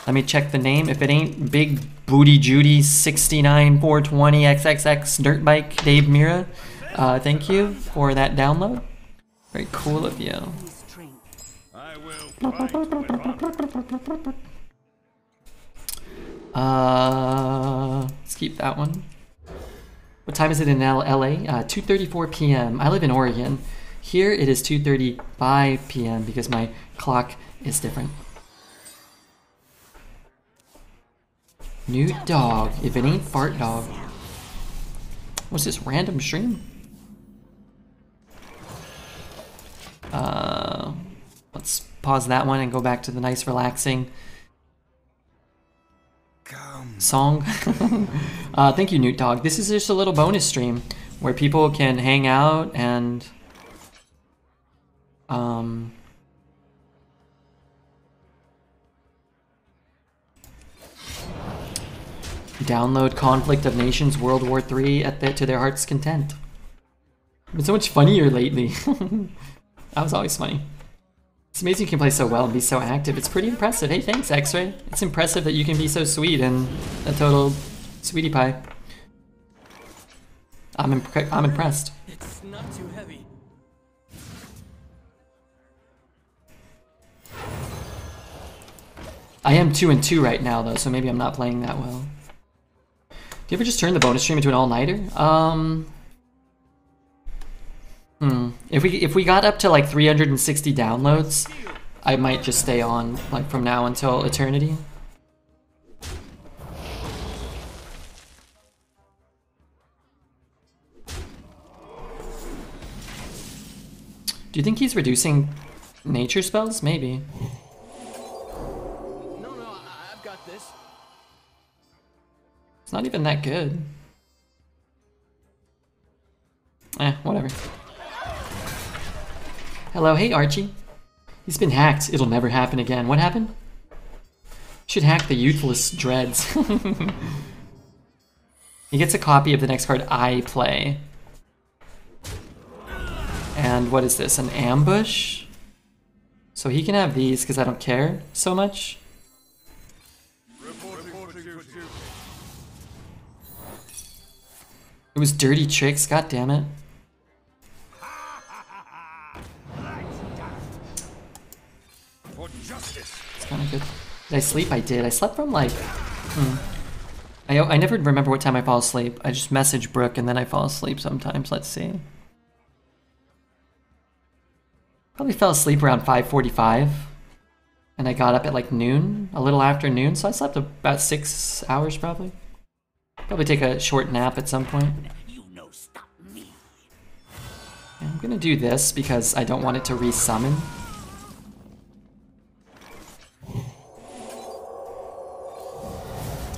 Let me check the name. If it ain't Big Booty Judy 69420 XXX Dirtbike Dave Mira, thank you for that download. Very cool of you. I will fight with honor. Let's keep that one. What time is it in LA? 2:34 p.m. I live in Oregon. Here it is 2:35 p.m. because my clock is different. Nude dog. If it ain't fart dog. What's this random stream? Let's pause that one and go back to the nice relaxing song. Thank you, Newt Dog. This is just a little bonus stream where people can hang out and download Conflict of Nations World War III to their heart's content. It's been so much funnier lately. That was always funny. It's amazing you can play so well and be so active. It's pretty impressive. Hey, thanks, X-Ray. It's impressive that you can be so sweet and a total sweetie pie. I'm impressed. It's not too heavy. I am 2-2 right now though, so maybe I'm not playing that well. Do you ever just turn the bonus stream into an all-nighter? If we got up to like 360 downloads, I might just stay on like from now until eternity. Do you think he's reducing nature spells? Maybe. No, I've got this. It's not even that good. Whatever. Hello, hey Archie. He's been hacked. It'll never happen again. What happened? Should hack the youthless dreads. He gets a copy of the next card I play. And what is this? An ambush? So he can have these because I don't care so much. It was dirty tricks, god damn it. It's kind of good. Did I sleep? I did. I slept from like... I never remember what time I fall asleep. I just message Brooke and then I fall asleep sometimes. Let's see. Probably fell asleep around 5:45. And I got up at like noon, a little after noon. So I slept about 6 hours probably. Probably take a short nap at some point. I'm gonna do this because I don't want it to resummon.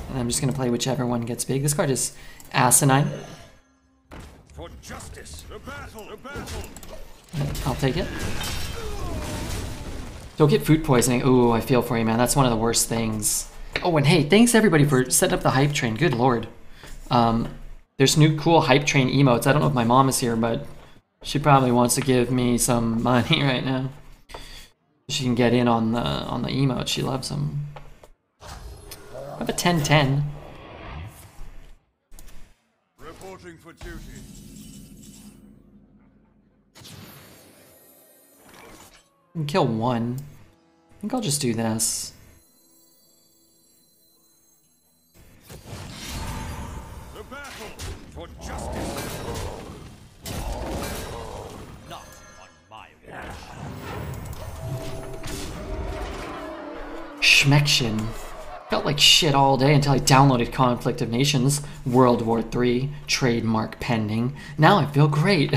And I'm just gonna play whichever one gets big. This card is asinine. For justice, the battle, the battle. I'll take it. Don't get food poisoning. Ooh, I feel for you, man. That's one of the worst things. Oh, and hey, thanks everybody for setting up the hype train. Good lord. There's new cool hype train emotes. I don't know if my mom is here, but she probably wants to give me some money right now. She can get in on the emotes. She loves them. I have a 10-10. Reporting for duty. I can kill one. I think I'll just do this. The battle for justice. Not on my watch. Schmection. Felt like shit all day until I downloaded Conflict of Nations, World War III, trademark pending. Now I feel great.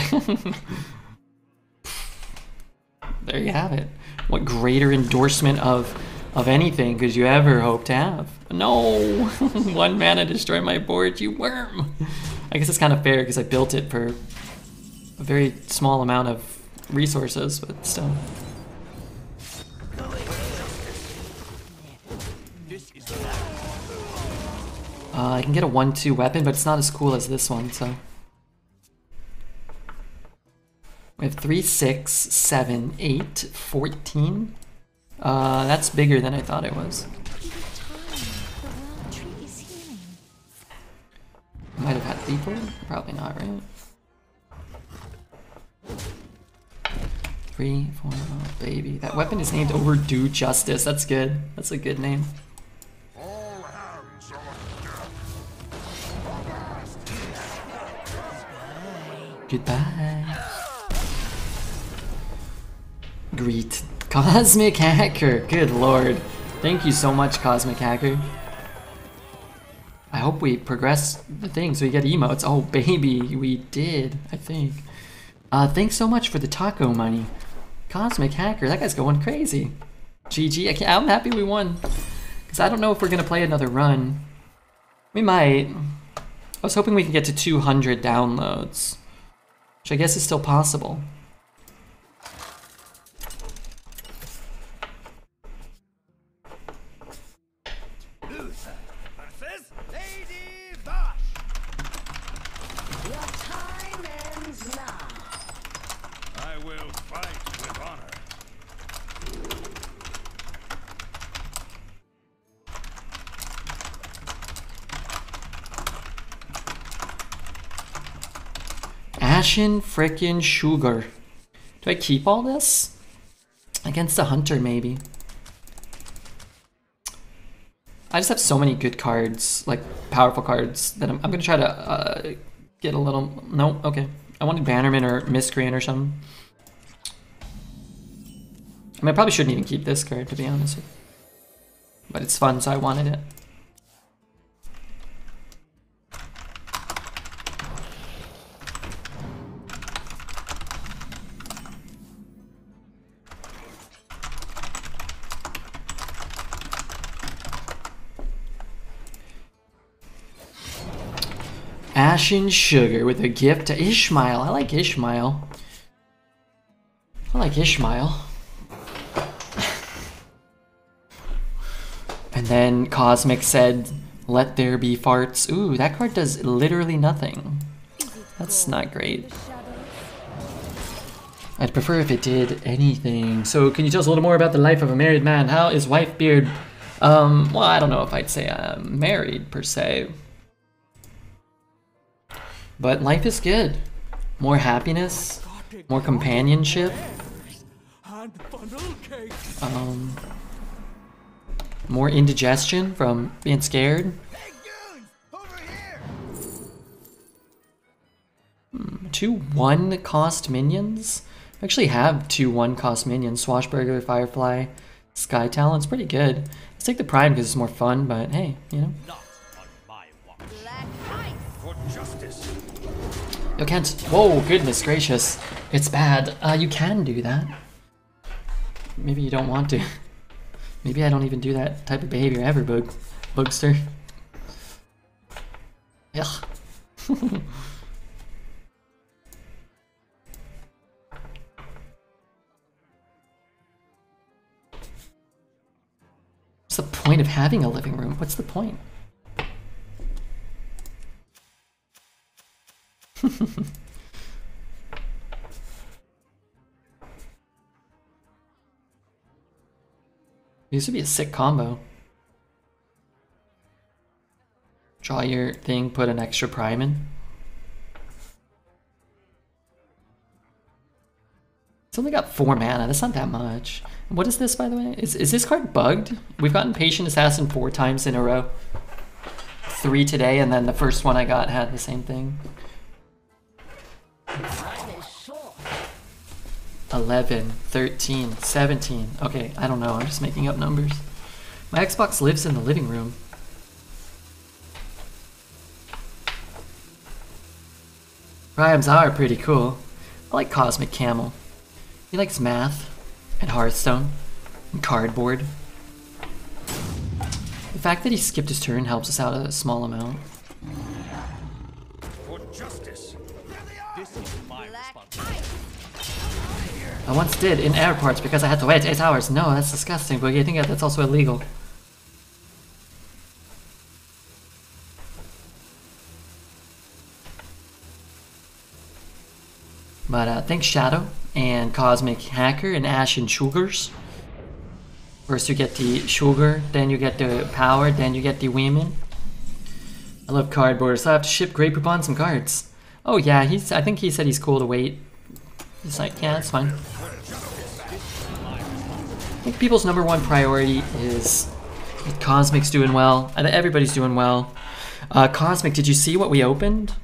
There you have it. What greater endorsement of anything could you ever hope to have? No! 1 mana destroy my board, you worm! I guess it's kind of fair because I built it for a very small amount of resources, but still. I can get a 1-2 weapon, but it's not as cool as this one, so. We have 3, 6, 7, 8, 14. That's bigger than I thought it was. Might have had lethal? Probably not, right? 3, 4, oh baby. That weapon is named Overdue Justice. That's good. That's a good name. Goodbye. Greet. Cosmic Hacker. Good lord. Thank you so much, Cosmic Hacker. I hope we progress the thing so we get emotes. Oh, baby. We did, I think. Thanks so much for the taco money. Cosmic Hacker. That guy's going crazy. GG. I'm happy we won. Because I don't know if we're going to play another run. We might. I was hoping we could get to 200 downloads. Which I guess is still possible. I will fight with honor. Ashen frickin' sugar. Do I keep all this? Against the hunter, maybe. I just have so many good cards, like powerful cards, that I'm gonna try to get a little... No, okay. I wanted Bannerman or Miscreant or something. I mean, I probably shouldn't even keep this card, to be honest with you. But it's fun, so I wanted it. Ashen Sugar with a gift to Ishmael. I like Ishmael. I like Ishmael. And then Cosmic said, Let there be farts. Ooh, that card does literally nothing. That's not great. I'd prefer if it did anything. So can you tell us a little more about the life of a married man? How is wife beard? Well, I don't know if I'd say I'm married per se. But life is good. More happiness, more companionship. More indigestion from being scared. Hey, goons! Over here! 2 1-cost minions? I actually have 2 1-cost minions. Swashbuckler, Firefly, Sky Talon's pretty good. Let's take the Prime because it's more fun, but hey, you know. Not on my watch. Black ice. For justice. You can't. Whoa, goodness gracious. It's bad. You can do that. Maybe you don't want to. Maybe I don't even do that type of behavior ever, Bugster. Ugh. What's the point of having a living room? What's the point? This would be a sick combo. Draw your thing, put an extra prime in. It's only got 4 mana, that's not that much. What is this, by the way? Is this card bugged? We've gotten Patient Assassin 4 times in a row. 3 today, and then the first one I got had the same thing. 11, 13, 17. Okay, I don't know, I'm just making up numbers. My Xbox lives in the living room. Primes are pretty cool. I like Cosmic Camel. He likes math, and Hearthstone, and cardboard. The fact that he skipped his turn helps us out a small amount. For justice. This is my responsibility. I once did in airports because I had to wait 8 hours. No, that's disgusting, but I think that's also illegal. But thanks Shadow and Cosmic Hacker and Ashen Sugars. First you get the sugar, then you get the power, then you get the women. I love cardboard, so I have to ship Grey Poupon some cards. Oh yeah, I think he said he's cool to wait. He's like, yeah, that's fine. I think people's #1 priority is Cosmic's doing well. Everybody's doing well. Cosmic, did you see what we opened?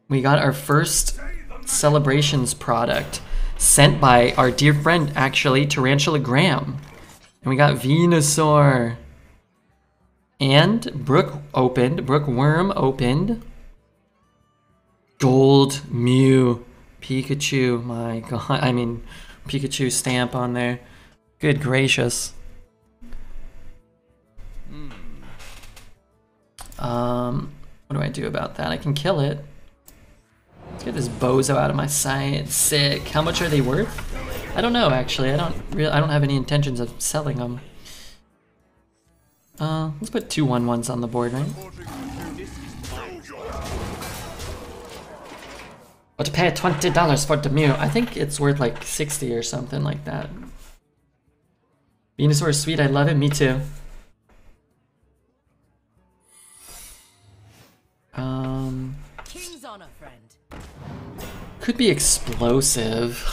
We got our first Celebrations product sent by our dear friend, actually, Tarantula Graham. And we got Venusaur. And Brookworm opened. Gold Mew. Pikachu, my god. I mean, Pikachu stamp on there. Good gracious. What do I do about that? I can kill it. Let's get this bozo out of my sight. Sick. How much are they worth? I don't know actually. I don't have any intentions of selling them. Let's put 2 1/1s on the board, right? But to pay $20 for the Mew, I think it's worth like 60 or something like that. Venusaur is sweet, I love it, me too. King's honor, friend. Could be explosive.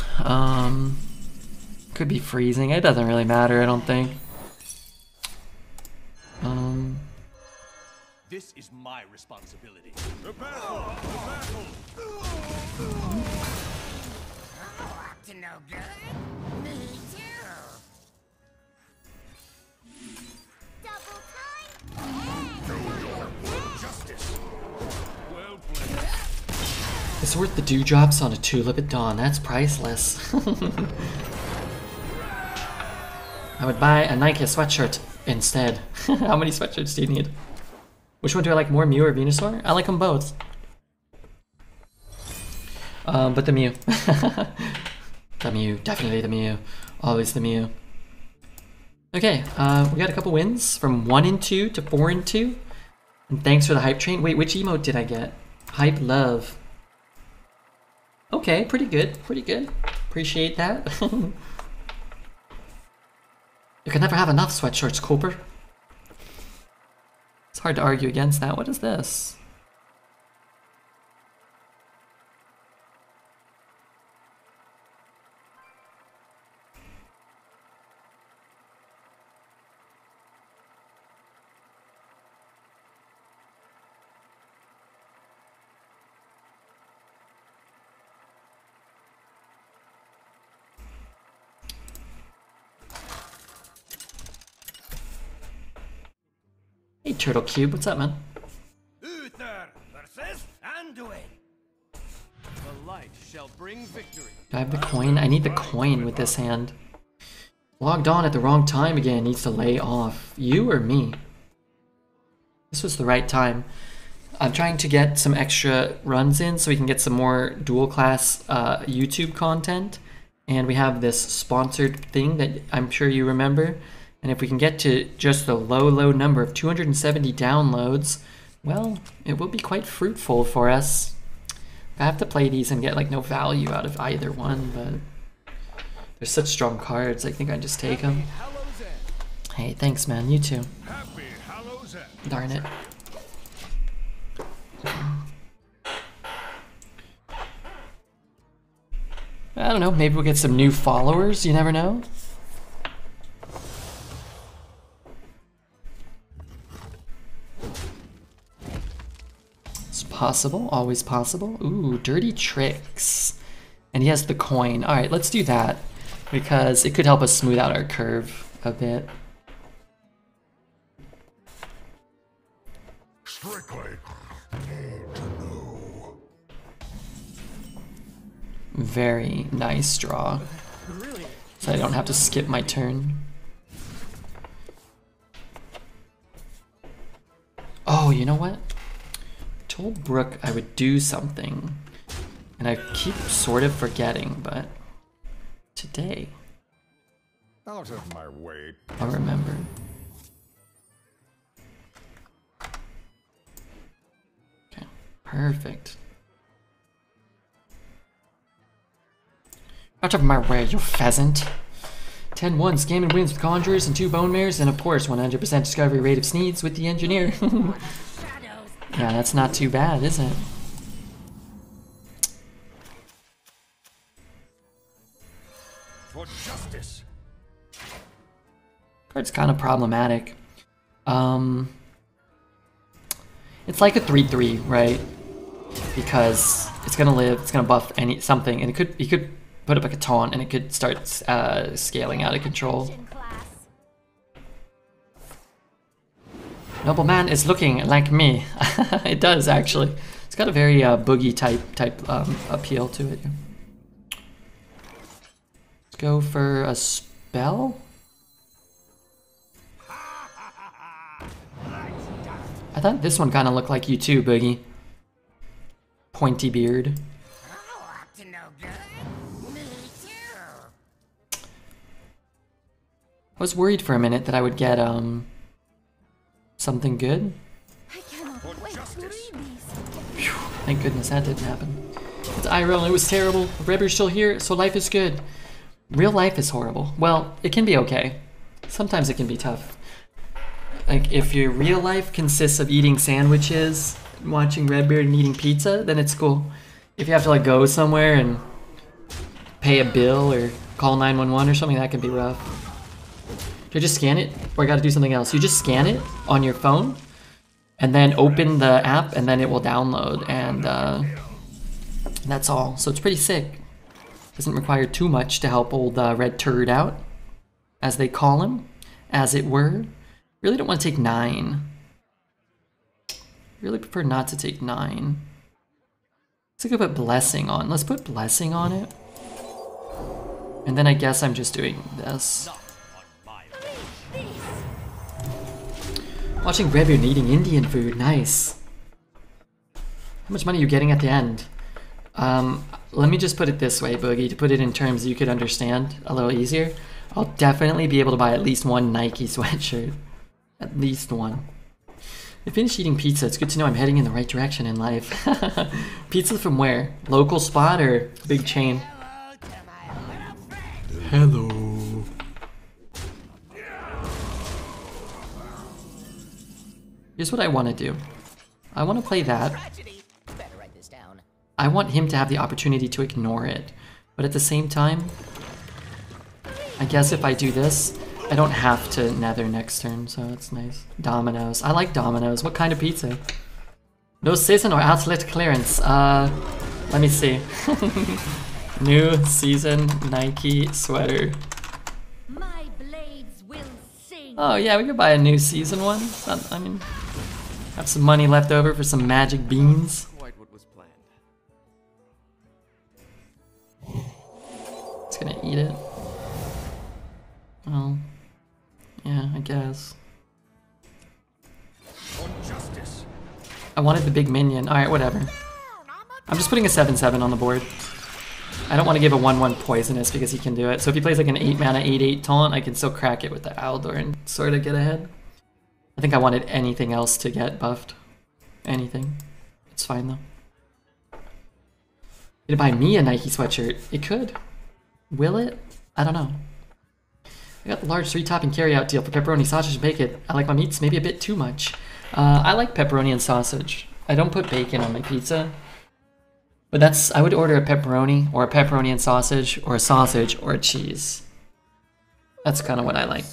Could be freezing. It doesn't really matter, I don't think. This is my responsibility. The battle! The battle! Up to no good? Me too. Double time? Justice. Well played. It's worth the dewdrops on a tulip at dawn. That's priceless. I would buy a Nike sweatshirt instead. How many sweatshirts do you need? Which one do I like more, Mew or Venusaur? I like them both. But the Mew. The Mew, definitely the Mew. Always the Mew. Okay, we got a couple wins from 1 and 2 to 4 and 2. And thanks for the hype train. Wait, which emote did I get? Hype love. Okay, pretty good, pretty good. Appreciate that. You can never have enough sweatshirts, Cooper. It's hard to argue against that. What is this? Hey, Turtle Cube, what's up, man? Uther versus Anduin. The light shall bring victory. Do I have the coin? I need the coin with this hand. Logged on at the wrong time again, needs to lay off. You or me? This was the right time. I'm trying to get some extra runs in so we can get some more dual class YouTube content. And we have this sponsored thing that I'm sure you remember. And if we can get to just the low number of 270 downloads, well, it will be quite fruitful for us. I have to play these and get like no value out of either one, but they're such strong cards. I think I just take them. Hey, thanks, man. You too. Happy Hallows End. Darn it. I don't know. Maybe we'll get some new followers. You never know. Possible, always possible. Ooh, dirty tricks. And he has the coin. Alright, let's do that because it could help us smooth out our curve a bit. Very nice draw. So I don't have to skip my turn. Oh, you know what? Told Brooke I would do something, and I keep sort of forgetting, but today Out of my way. I'll remember. Okay, perfect. Out of my way, you pheasant. 10-1 scam and wins with Conjurers and 2 Bone Mares, and of course 100% discovery rate of Sneeds with the Engineer. Yeah, that's not too bad, is it? For justice. Card's kind of problematic. It's like a 3/3, right? Because it's gonna live, it's gonna buff something, and he could put up like a taunt, and it could start scaling out of control. Nobleman is looking like me. It does actually. It's got a very boogie type appeal to it. Let's go for a spell. I thought this one kind of looked like you too, Boogie. Pointy beard. I was worried for a minute that I would get something good. I cannot wait to read these. Phew, thank goodness that didn't happen. It's IRL, it was terrible. Rebber's still here, so life is good. Real life is horrible. Well, it can be okay. Sometimes it can be tough. Like, if your real life consists of eating sandwiches, watching Redbeard and eating pizza, then it's cool. If you have to like go somewhere and pay a bill or call 911 or something, that can be rough. Should I just scan it? Or I gotta do something else? You just scan it on your phone, and then open the app, and then it will download, and that's all. So it's pretty sick. Doesn't require too much to help old Red Turd out, as they call him, as it were. Really don't want to take 9. Really prefer not to take 9. Let's go put Blessing on. Let's put Blessing on it. And then I guess I'm just doing this. Watching Redbeard eating Indian food, nice. How much money are you getting at the end? let me just put it this way, Boogie, to put it in terms you could understand a little easier. I'll definitely be able to buy at least one Nike sweatshirt. At least one. I finished eating pizza. It's good to know I'm heading in the right direction in life. Pizza from where? Local spot or big chain? Hello. Here's what I want to do. I want to play that. I want him to have the opportunity to ignore it. But at the same time, I guess if I do this, I don't have to nether next turn, so it's nice. Dominoes. I like Dominoes. What kind of pizza? No season or outlet clearance. Let me see. New season Nike sweater. My blades will sing. Oh yeah, we could buy a new season one. I mean, have some money left over for some magic beans. Quite what was planned. It's gonna eat it. Well, yeah, I guess. Justice. I wanted the big minion. Alright, whatever. I'm just putting a 7/7 on the board. I don't want to give a 1/1 poisonous because he can do it. So if he plays like an 8 mana 8/8 taunt, I can still crack it with the Aldor and sort of get ahead. I think I wanted anything else to get buffed. Anything. It's fine though. It'd buy me a Nike sweatshirt. It could. Will it? I don't know. I got the large 3-top and carry-out deal for pepperoni, sausage, and bacon. I like my meats maybe a bit too much. I like pepperoni and sausage. I don't put bacon on my pizza. But that's, I would order a pepperoni and sausage, or a sausage, or a cheese. That's kind of what I like.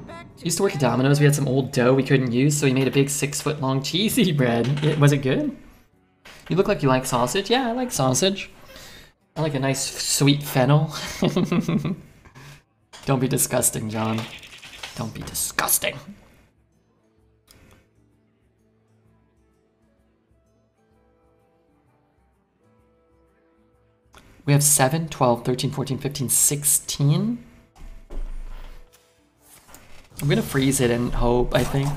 I used to work at Domino's. We had some old dough we couldn't use, so we made a big 6-foot-long cheesy bread. Was it good? You look like you like sausage. Yeah, I like sausage. I like a nice sweet fennel. Don't be disgusting, John. Don't be disgusting. We have 7, 12, 13, 14, 15, 16. I'm gonna freeze it and hope, I think.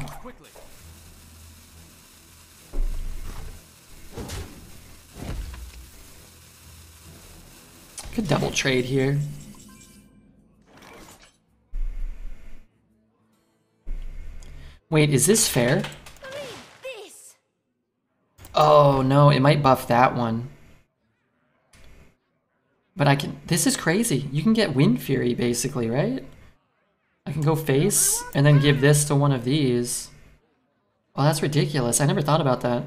Could double trade here. Wait, is this fair? Oh no, it might buff that one. But I can, this is crazy. You can get Wind Fury basically, right? I can go face and then give this to one of these. Oh, that's ridiculous. I never thought about that.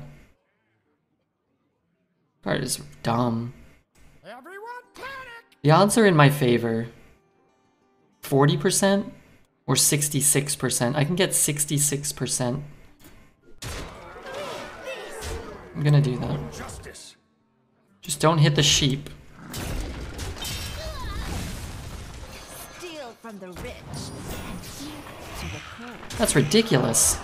Card is dumb. The odds are in my favor. 40% or 66%. I can get 66%. I'm gonna do that. Just don't hit the sheep. Steal from the rich and give to the poor. That's ridiculous.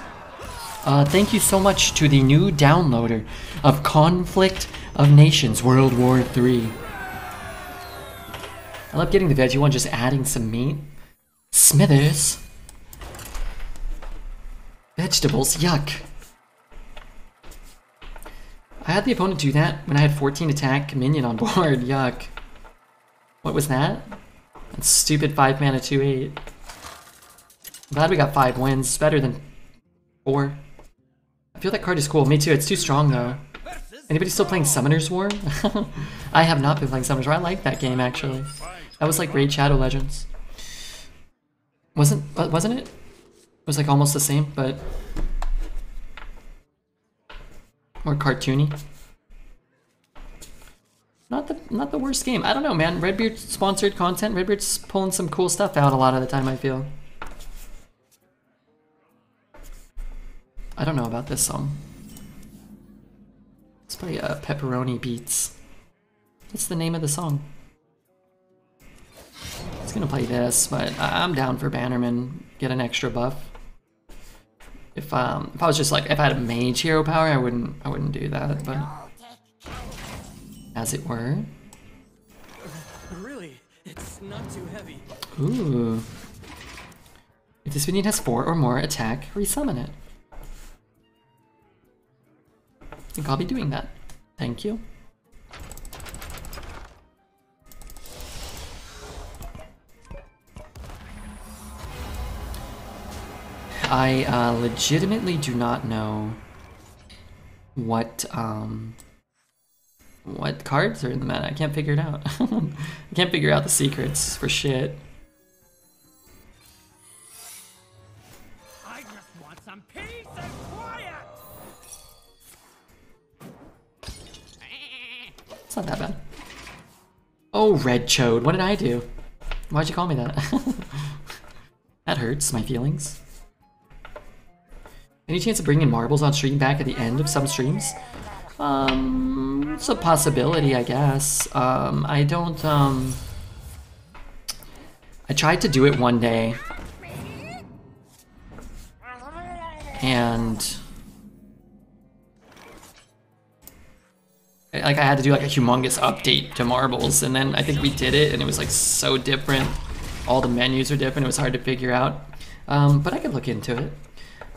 Thank you so much to the new downloader of Conflict of Nations World War III. I love getting the veggie one, just adding some meat. Smithers. Vegetables, yuck. I had the opponent do that when I had 14 attack minion on board, yuck. What was that? That's stupid 5 mana 2/8. I'm glad we got 5 wins, it's better than 4. I feel that card is cool, me too, it's too strong though. Anybody still playing Summoner's War? I have not been playing Summoner's War, I like that game actually. That was like Raid Shadow Legends. Wasn't it? It was like almost the same, but more cartoony. Not the worst game. I don't know, man. Redbeard sponsored content. Redbeard's pulling some cool stuff out a lot of the time, I feel. I don't know about this song. Let's play Pepperoni Beats. What's the name of the song? It's gonna play this, but I'm down for Bannerman. Get an extra buff. If I was just like, if I had a mage hero power, I wouldn't do that, but as it were. Really, it's not too heavy. Ooh. If this minion has 4 or more attack, resummon it. I think I'll be doing that. Thank you. I legitimately do not know what cards are in the meta. I can't figure it out. I can't figure out the secrets for shit. I just want some peace and quiet. It's not that bad. Oh, Red Chode, what did I do? Why'd you call me that? That hurts my feelings. Any chance of bringing marbles on stream back at the end of some streams? It's a possibility, I guess. I don't, I tried to do it one day. And like I had to do like a humongous update to marbles, and then I think we did it and it was like so different. All the menus are different, it was hard to figure out. But I could look into it.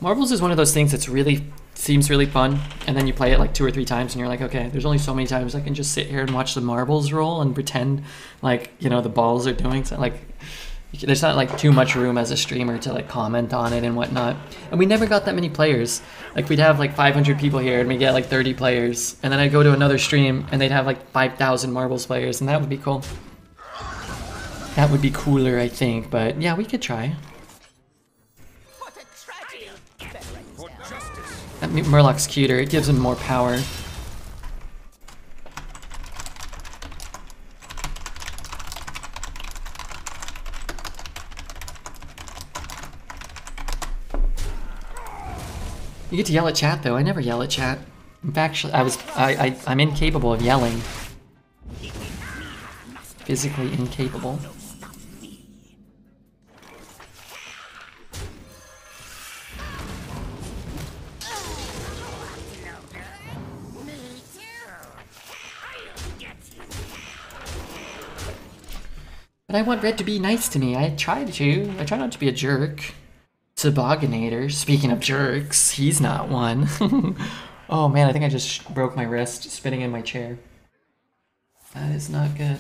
Marbles is one of those things that's really seems really fun, and then you play it like 2 or 3 times and you're like, okay, there's only so many times I can just sit here and watch the marbles roll and pretend like, you know, the balls are doing something. Like, there's not like too much room as a streamer to like comment on it and whatnot. And we never got that many players. Like, we'd have like 500 people here and we get like 30 players, and then I'd go to another stream and they'd have like 5,000 marbles players, and that would be cool. That would be cooler, I think, but yeah, we could try. That Murloc's cuter, it gives him more power. You get to yell at chat though. I never yell at chat. In fact, I'm incapable of yelling. Physically incapable. But I want Red to be nice to me. I try to. I try not to be a jerk. Tobogganator. Speaking of jerks, he's not one. Oh man, I think I just broke my wrist spinning in my chair. That is not good.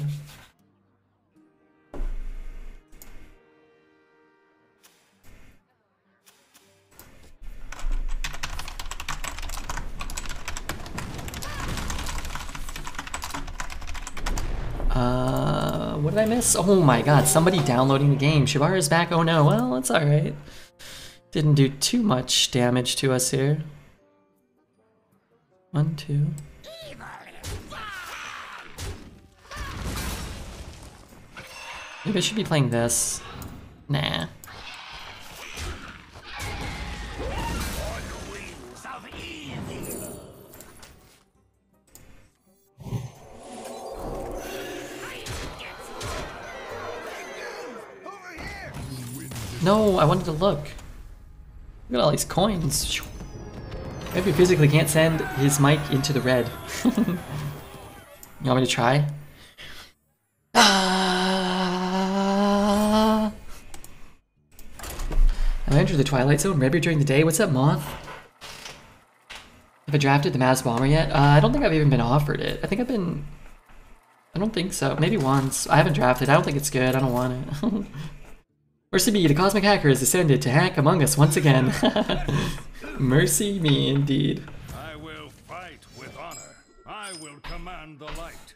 What did I miss? Oh my god, somebody downloading the game. Shibara's back. Oh no, well, it's alright. Didn't do too much damage to us here. 1, 2. Maybe I should be playing this. Nah. No, I wanted to look. Look at all these coins. Maybe physically can't send his mic into the red. You want me to try? I entered the Twilight Zone. Red beard during the day. What's up, Moth? Have I drafted the Mass Bomber yet? I don't think I've even been offered it. I don't think so. Maybe once. I haven't drafted. I don't think it's good. I don't want it. Mercy me, the Cosmic Hacker has descended to hack among us once again. Mercy me, indeed. I will fight with honor. I will command the light.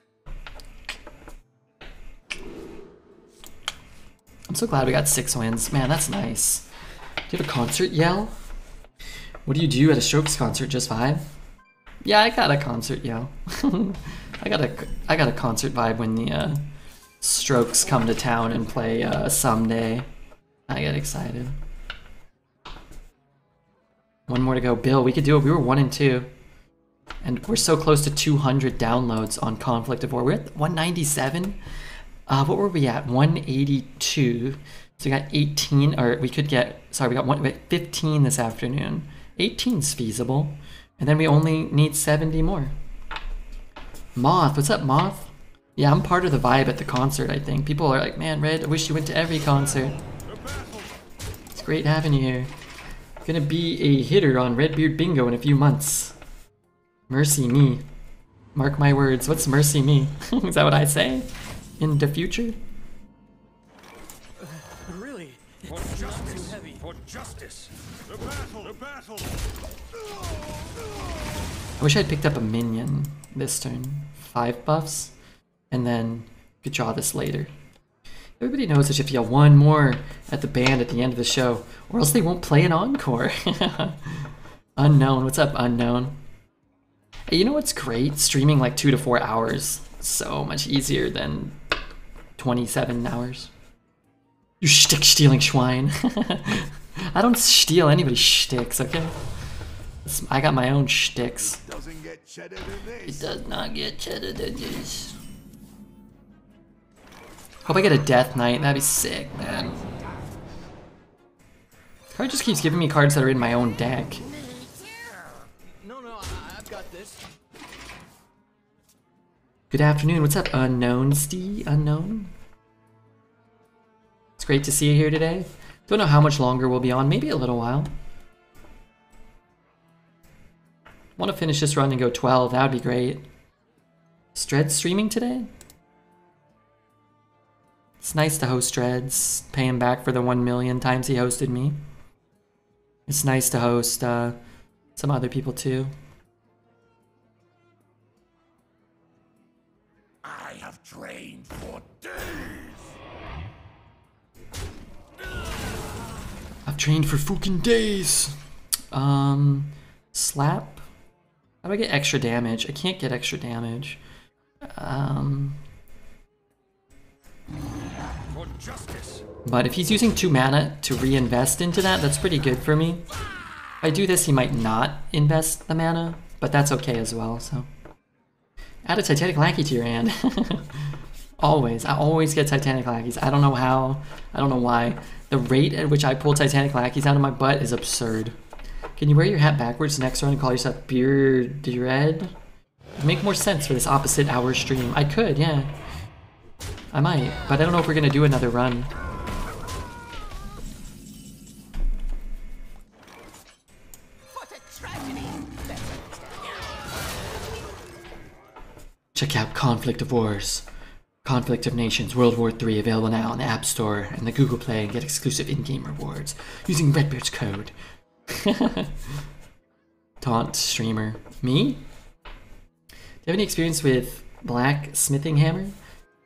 I'm so glad we got 6 wins. Man, that's nice. Do you have a concert yell? What do you do at a Strokes concert? Just vibe? Yeah, I got a concert yell. I got a concert vibe when the Strokes come to town and play someday. I get excited. 1 more to go. Bill, we could do it. We were 1 and 2. And we're so close to 200 downloads on Conflict of War. We're at 197. What were we at? 182. So we got 18, or we could get, sorry, we got 15 this afternoon. 18's feasible. And then we only need 70 more. Moth, what's up, Moth? Yeah, I'm part of the vibe at the concert, I think. People are like, man, Red, I wish you went to every concert. It's great having you here. Gonna be a hitter on Redbeard Bingo in a few months. Mercy me. Mark my words. What's mercy me? Is that what I say? In the future? Really? For justice! For justice! The battle! The battle! I wish I'd picked up a minion this turn. 5 buffs, and then could draw this later. Everybody knows I should feel one more at the band at the end of the show, or else they won't play an encore. Unknown, what's up, Unknown? Hey, you know what's great? Streaming like 2 to 4 hours. So much easier than 27 hours. You shtick stealing schwein. I don't steal anybody's shticks, okay? I got my own shticks. Doesn't get cheddar than It this. does not get cheddar than this. Hope I get a Death Knight. That'd be sick, man. Card just keeps giving me cards that are in my own deck. No, I've got this. Good afternoon. What's up, Unknown Stee? Unknown? It's great to see you here today. Don't know how much longer we'll be on. Maybe a little while. Want to finish this run and go 12. That would be great. Is Dread streaming today? It's nice to host Dreads. Pay him back for the 1 million times he hosted me. It's nice to host some other people too. I have trained for days. I've trained for fucking days. Slap? How do I get extra damage? I can't get extra damage. For justice! But if he's using 2 mana to reinvest into that, that's pretty good for me. If I do this, he might not invest the mana, but that's okay as well, so. Add a Titanic Lackey to your hand. Always. I always get Titanic Lackeys. I don't know how. I don't know why. The rate at which I pull Titanic Lackeys out of my butt is absurd. Can you wear your hat backwards next round and call yourself Beard Red? It'd make more sense for this opposite hour stream. I could, yeah. I might, but I don't know if we're gonna do another run. What a tragedy! Check out Conflict of Wars. Conflict of Nations World War III available now on the App Store and the Google Play and get exclusive in-game rewards using Redbeard's code. Taunt streamer. Me? Do you have any experience with Black Smithing Hammer?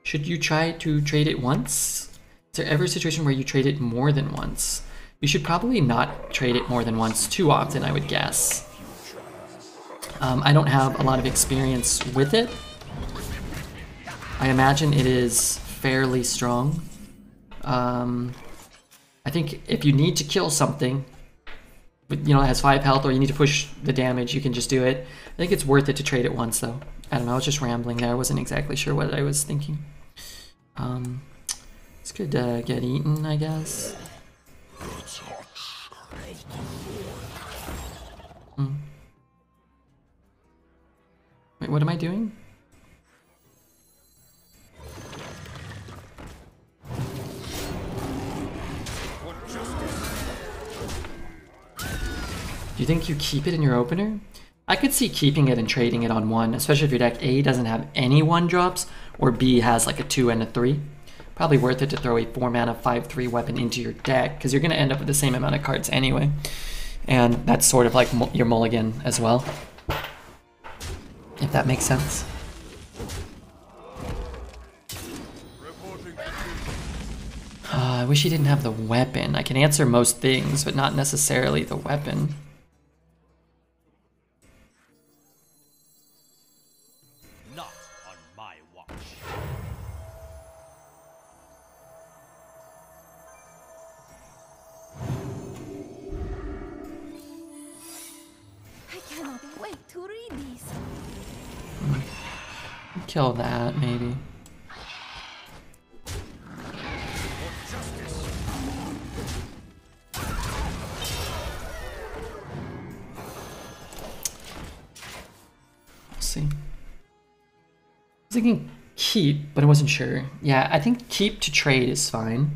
Should you try to trade it once? Is there ever a situation where you trade it more than once? You should probably not trade it more than once too often, I would guess. I don't have a lot of experience with it. I imagine it is fairly strong. I think if you need to kill something, but you know, it has 5 health, or you need to push the damage, you can just do it. I think it's worth it to trade it once, though. I don't know, I was just rambling there. I wasn't exactly sure what I was thinking. It's good to get eaten, I guess. Wait, what am I doing? Do you think you keep it in your opener? I could see keeping it and trading it on 1, especially if your deck A doesn't have any 1-drops, or B has like a 2 and a 3. Probably worth it to throw a 4-mana 5/3 weapon into your deck, because you're going to end up with the same amount of cards anyway. And that's sort of like your mulligan as well, if that makes sense. I wish he didn't have the weapon. I can answer most things, but not necessarily the weapon. Not on my watch. I cannot wait to read these. Kill that, maybe. See. I was thinking keep, but I wasn't sure. Yeah, I think keep to trade is fine.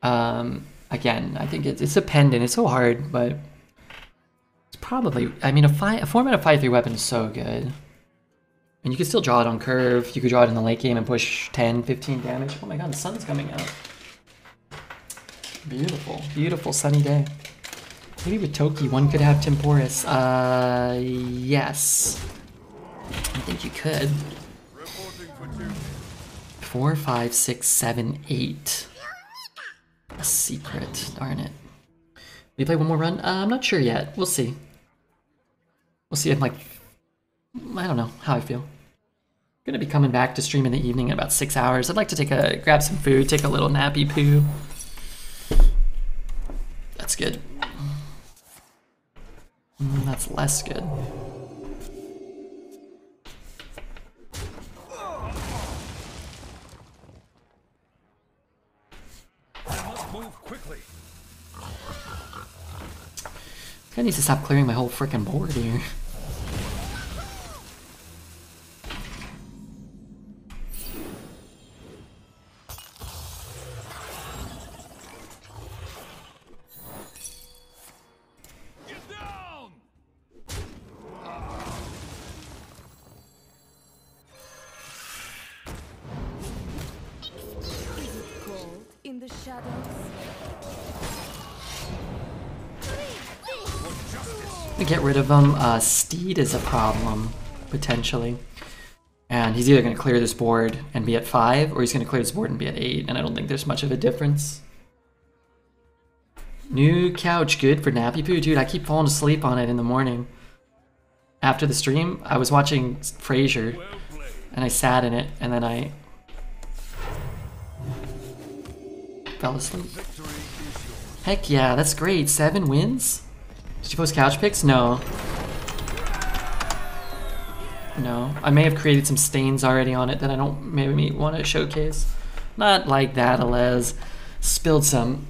Again, I think it's dependent. It's so hard, but it's probably. I mean, a 4-mana 5/3 weapon is so good, and you can still draw it on curve. You could draw it in the late game and push 10, 15 damage. Oh my god, the sun's coming out. Beautiful, beautiful sunny day. Maybe with Toki, one could have Temporis. Yes. I think you could. 4, 5, 6, 7, 8. A secret, darn it. We play one more run? I'm not sure yet. We'll see. We'll see if, like, I don't know how I feel. I'm gonna be coming back to stream in the evening in about 6 hours. I'd like to grab some food, take a little nappy poo. That's good. That's less good. I must move quickly. I need to stop clearing my whole frickin' board here. Get down! Is it cold in the shadows? To get rid of him, Steed is a problem, potentially. And he's either going to clear this board and be at 5, or he's going to clear this board and be at 8, and I don't think there's much of a difference. New couch, good for nappy poo. Dude, I keep falling asleep on it in the morning. After the stream, I was watching Frasier, and I sat in it, and then I fell asleep. Heck yeah, that's great. 7 wins? Did you post couch pics? No. No. I may have created some stains already on it that I don't maybe want to showcase. Not like that, Alez. Spilled some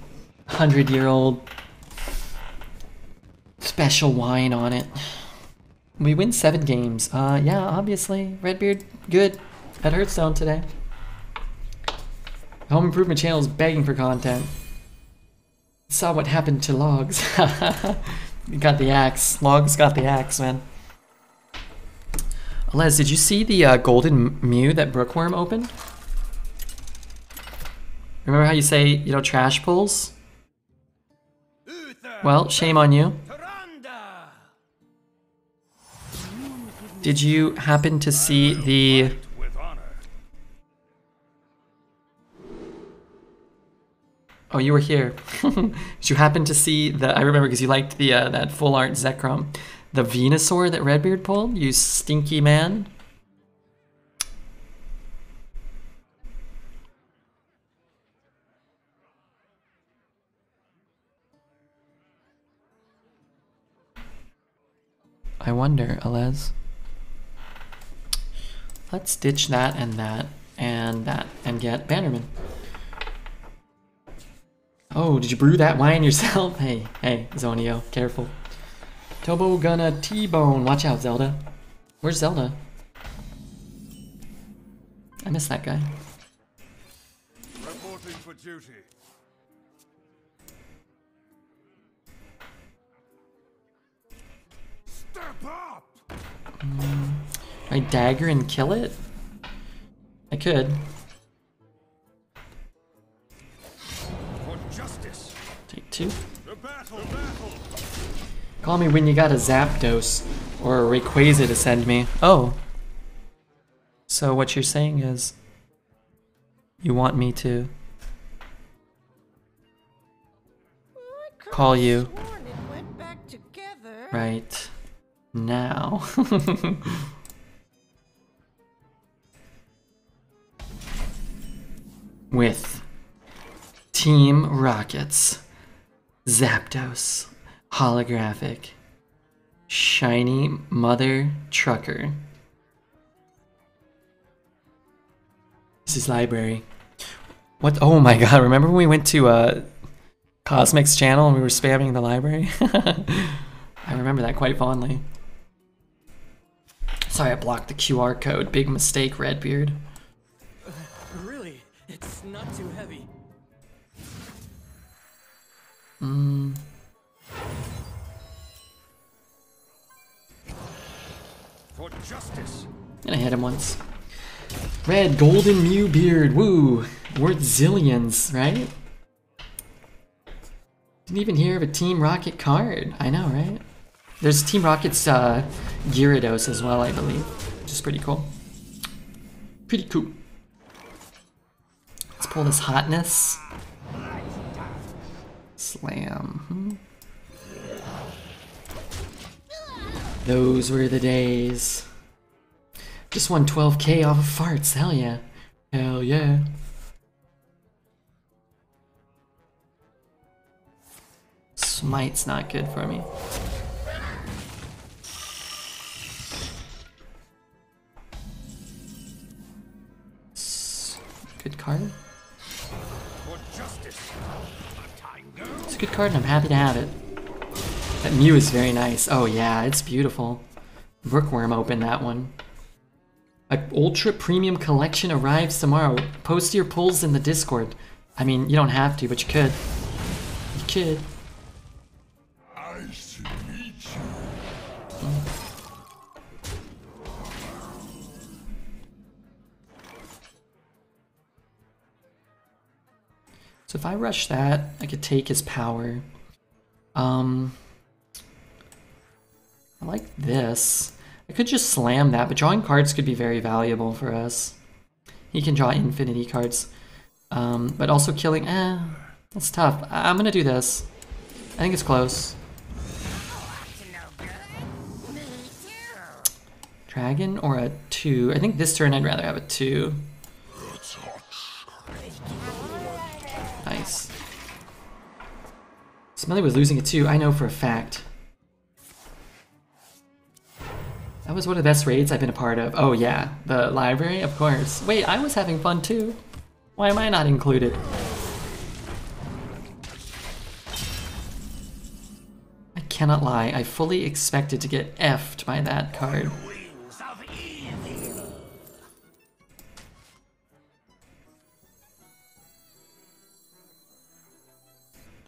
100-year-old special wine on it. We win 7 games. Yeah, obviously. Redbeard, good at Hearthstone today. Home Improvement Channel is begging for content. Saw what happened to Logs. You got the axe. Logs got the axe, man. Les, did you see the golden Mew that Brookworm opened? Remember how you say, you know, trash pulls? Well, shame on you. Did you happen to see the... Oh, you were here. Did you happen to see the... I remember because you liked the that full art Zekrom. The Venusaur that Redbeard pulled? You stinky man. I wonder, Alez. Let's ditch that and that and that and get Bannerman. Oh, did you brew that wine yourself? Hey, Zonio, careful. Tobo gonna T-bone. Watch out, Zelda. Where's Zelda? I miss that guy. Reporting for duty. Step up! I dagger and kill it? I could. For justice. Take 2. The battle. Call me when you got a Zapdos or a Rayquaza to send me. Oh. So what you're saying is you want me to call you right now. With Team Rocket's Zapdos holographic shiny mother trucker. This is library. What? Oh my god, remember when we went to Cosmic's channel and we were spamming the library? I remember that quite fondly. Sorry, I blocked the QR code. Big mistake, Redbeard. Really? It's not too heavy. For justice. And I hit him once. Red Golden Mew Beard. Woo! Worth zillions, right? Didn't even hear of a Team Rocket card. I know, right? There's Team Rocket's Gyarados as well, I believe, which is pretty cool. Pretty cool. Let's pull this hotness. Slam. Those were the days. Just won 12K off of farts. Hell yeah. Hell yeah. Smite's not good for me. Good card. It's a good card and I'm happy to have it. That Mew is very nice. Oh yeah, it's beautiful. Brookworm opened that one. An Ultra Premium Collection arrives tomorrow. Post your pulls in the Discord. I mean, you don't have to, but you could. You could. Nice to meet you. So if I rush that, I could take his power. I like this. I could just slam that, but drawing cards could be very valuable for us. He can draw infinity cards. But also killing, that's tough. I'm gonna do this. I think it's close. Dragon or a 2? I think this turn I'd rather have a 2. Nice. Smelly was losing a 2, I know for a fact. That was one of the best raids I've been a part of. Oh yeah, the library, of course. Wait, I was having fun too. Why am I not included? I cannot lie, I fully expected to get effed by that card.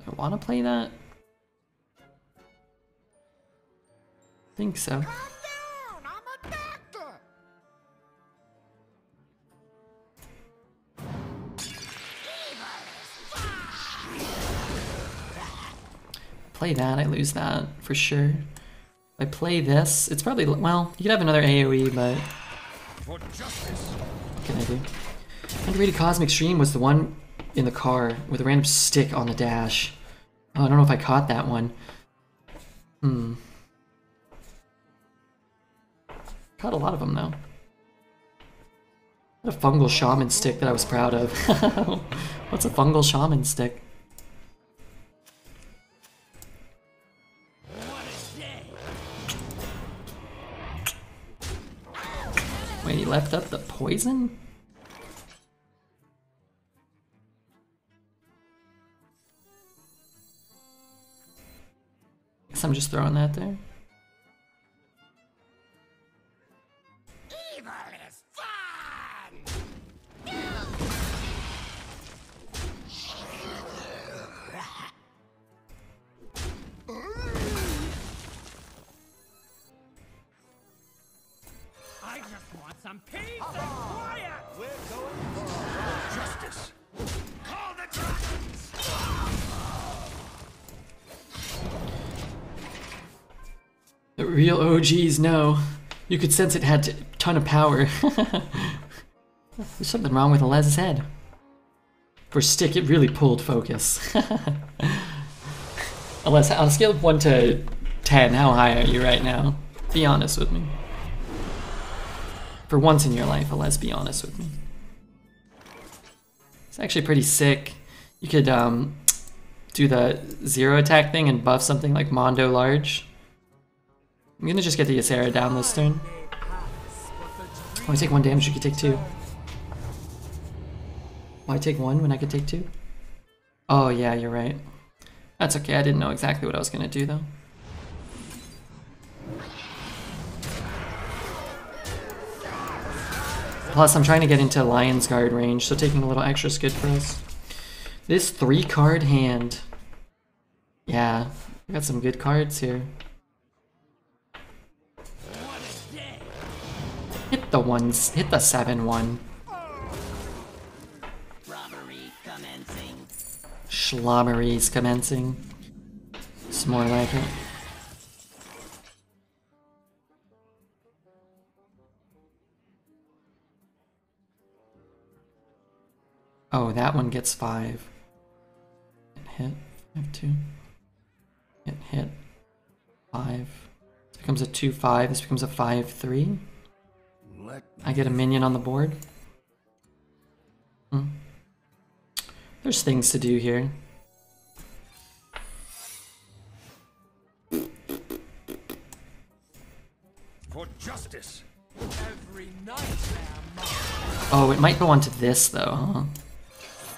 Do I want to play that? I think so. Play that, I lose that for sure. If I play this, it's probably, well, you could have another AoE, but what can I do? Underrated Cosmic Stream was the one in the car with a random stick on the dash. Oh, I don't know if I caught that one. Caught a lot of them though. What a fungal shaman stick that I was proud of. What's a fungal shaman stick? Wait, he left up the poison? Guess I'm just throwing that there. Evil is fun! I just want some peace and quiet! We're going for justice. Call the dragons! The real OGs know. You could sense it had a ton of power. There's something wrong with Alez's head. For stick, it really pulled focus. Alez, on a scale of 1 to 10, how high are you right now? Be honest with me. For once in your life, Alez, be honest with me. It's actually pretty sick. You could do the 0 attack thing and buff something like Mondo Large. I'm gonna just get the Ysera down this turn. When I take 1 damage, you could take 2. Why take 1 when I could take 2? Oh yeah, you're right. That's okay, I didn't know exactly what I was gonna do though. Plus, I'm trying to get into Lion's Guard range, so taking a little extra is good for us. This 3-card hand. Yeah, we got some good cards here. Hit the ones, hit the 7-1. Robbery commencing. Schlommery's commencing. It's more like it. Oh, that one gets 5. Hit. 5-2. Hit. 5. This becomes a 2-5. This becomes a 5-3. I get a minion on the board. There's things to do here. For justice. Every nightmare. Oh, it might go onto this though, huh?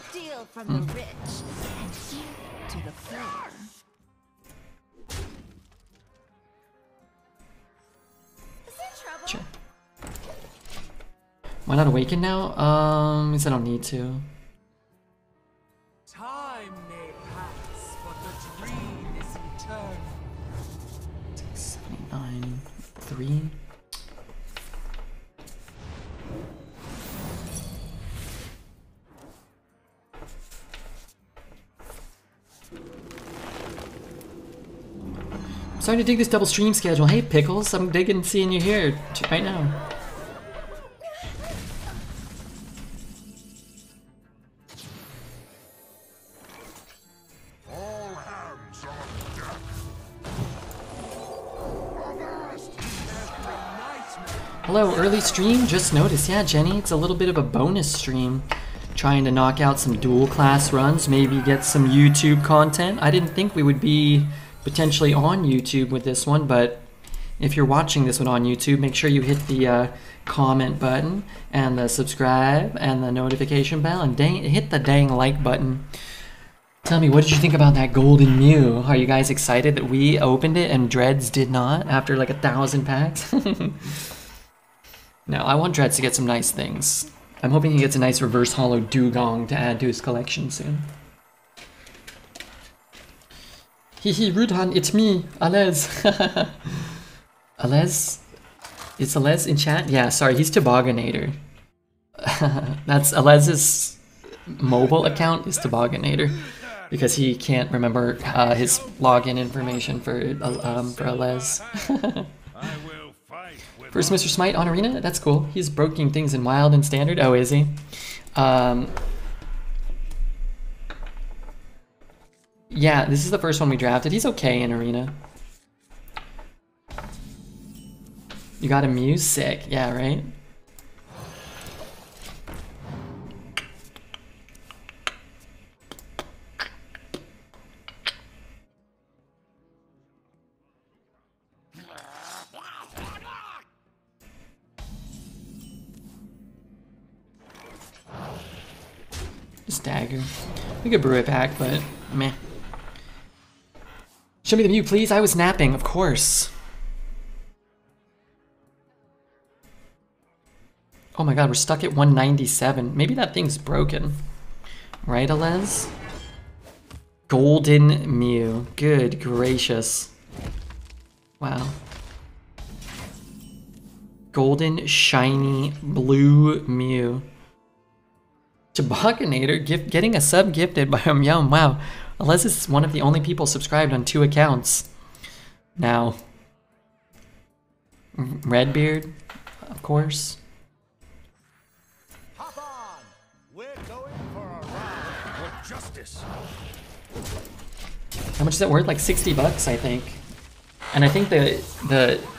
Steal from the rich and give to the poor. Is there trouble? Sure. Why not awaken now? Because I don't need to. Time may pass, but the dream is eternal. 79, 3. I'm starting to dig this double stream schedule. Hey Pickles, I'm digging seeing you here right now. All hands on deck. Hello, early stream? Just noticed. Yeah, Jenny, it's a little bit of a bonus stream. Trying to knock out some dual class runs, maybe get some YouTube content. I didn't think we would be potentially on YouTube with this one, but if you're watching this one on YouTube, make sure you hit the comment button and the subscribe and the notification bell and hit the dang like button. Tell me, what did you think about that golden Mew? Are you guys excited that we opened it and Dreads did not after like 1,000 packs? No, I want Dreads to get some nice things. I'm hoping he gets a nice reverse hollow dugong to add to his collection soon. Hehe, Rudhan, it's me, Alez. Alez? Is Alez in chat? Yeah, sorry, he's Tobogganator. That's Alez's mobile account is Tobogganator because he can't remember his login information for Alez. I will fight with First Mr. Smite on Arena? That's cool. He's broking things in Wild and Standard. Oh, is he? Yeah, this is the first one we drafted. He's okay in Arena. You got a Mew? Sick. Yeah, right? Just dagger. We could brew it back, but meh. Show me the Mew, please. I was napping, of course. Oh my god, we're stuck at 197. Maybe that thing's broken. Right, Alez? Golden Mew. Good gracious. Wow. Golden, shiny, blue Mew. Tobogganator getting a sub gifted by Yum. Wow. Alez is one of the only people subscribed on 2 accounts. Now. Redbeard, of course. Hop on. We're going for a ride. for justice. How much is that worth? Like 60 bucks, I think. And I think the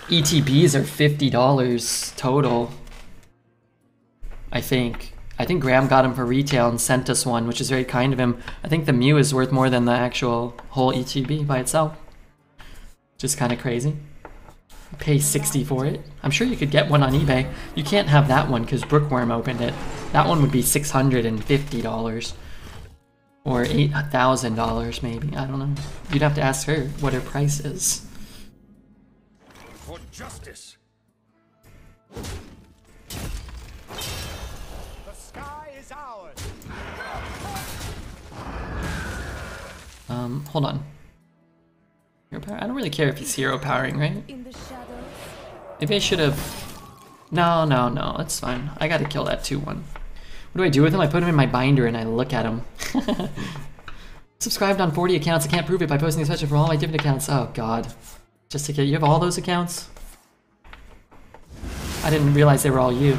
ETBs are $50 total. I think Graham got him for retail and sent us one, which is very kind of him. I think the Mew is worth more than the actual whole ETB by itself. Just kind of crazy. Pay 60 for it. I'm sure you could get one on eBay. You can't have that one because Brookworm opened it. That one would be $650. Or $8,000 maybe. I don't know. You'd have to ask her what her price is. For justice. The sky is ours. Hold on. Hero power? I don't really care if he's hero powering, right? In the shadows. Maybe I should have... No, that's fine. I gotta kill that 2-1. What do I do with him? I put him in my binder and I look at him. Subscribed on 40 accounts. I can't prove it by posting this message from all my different accounts. Oh god. Just to get you have all those accounts? I didn't realize they were all you.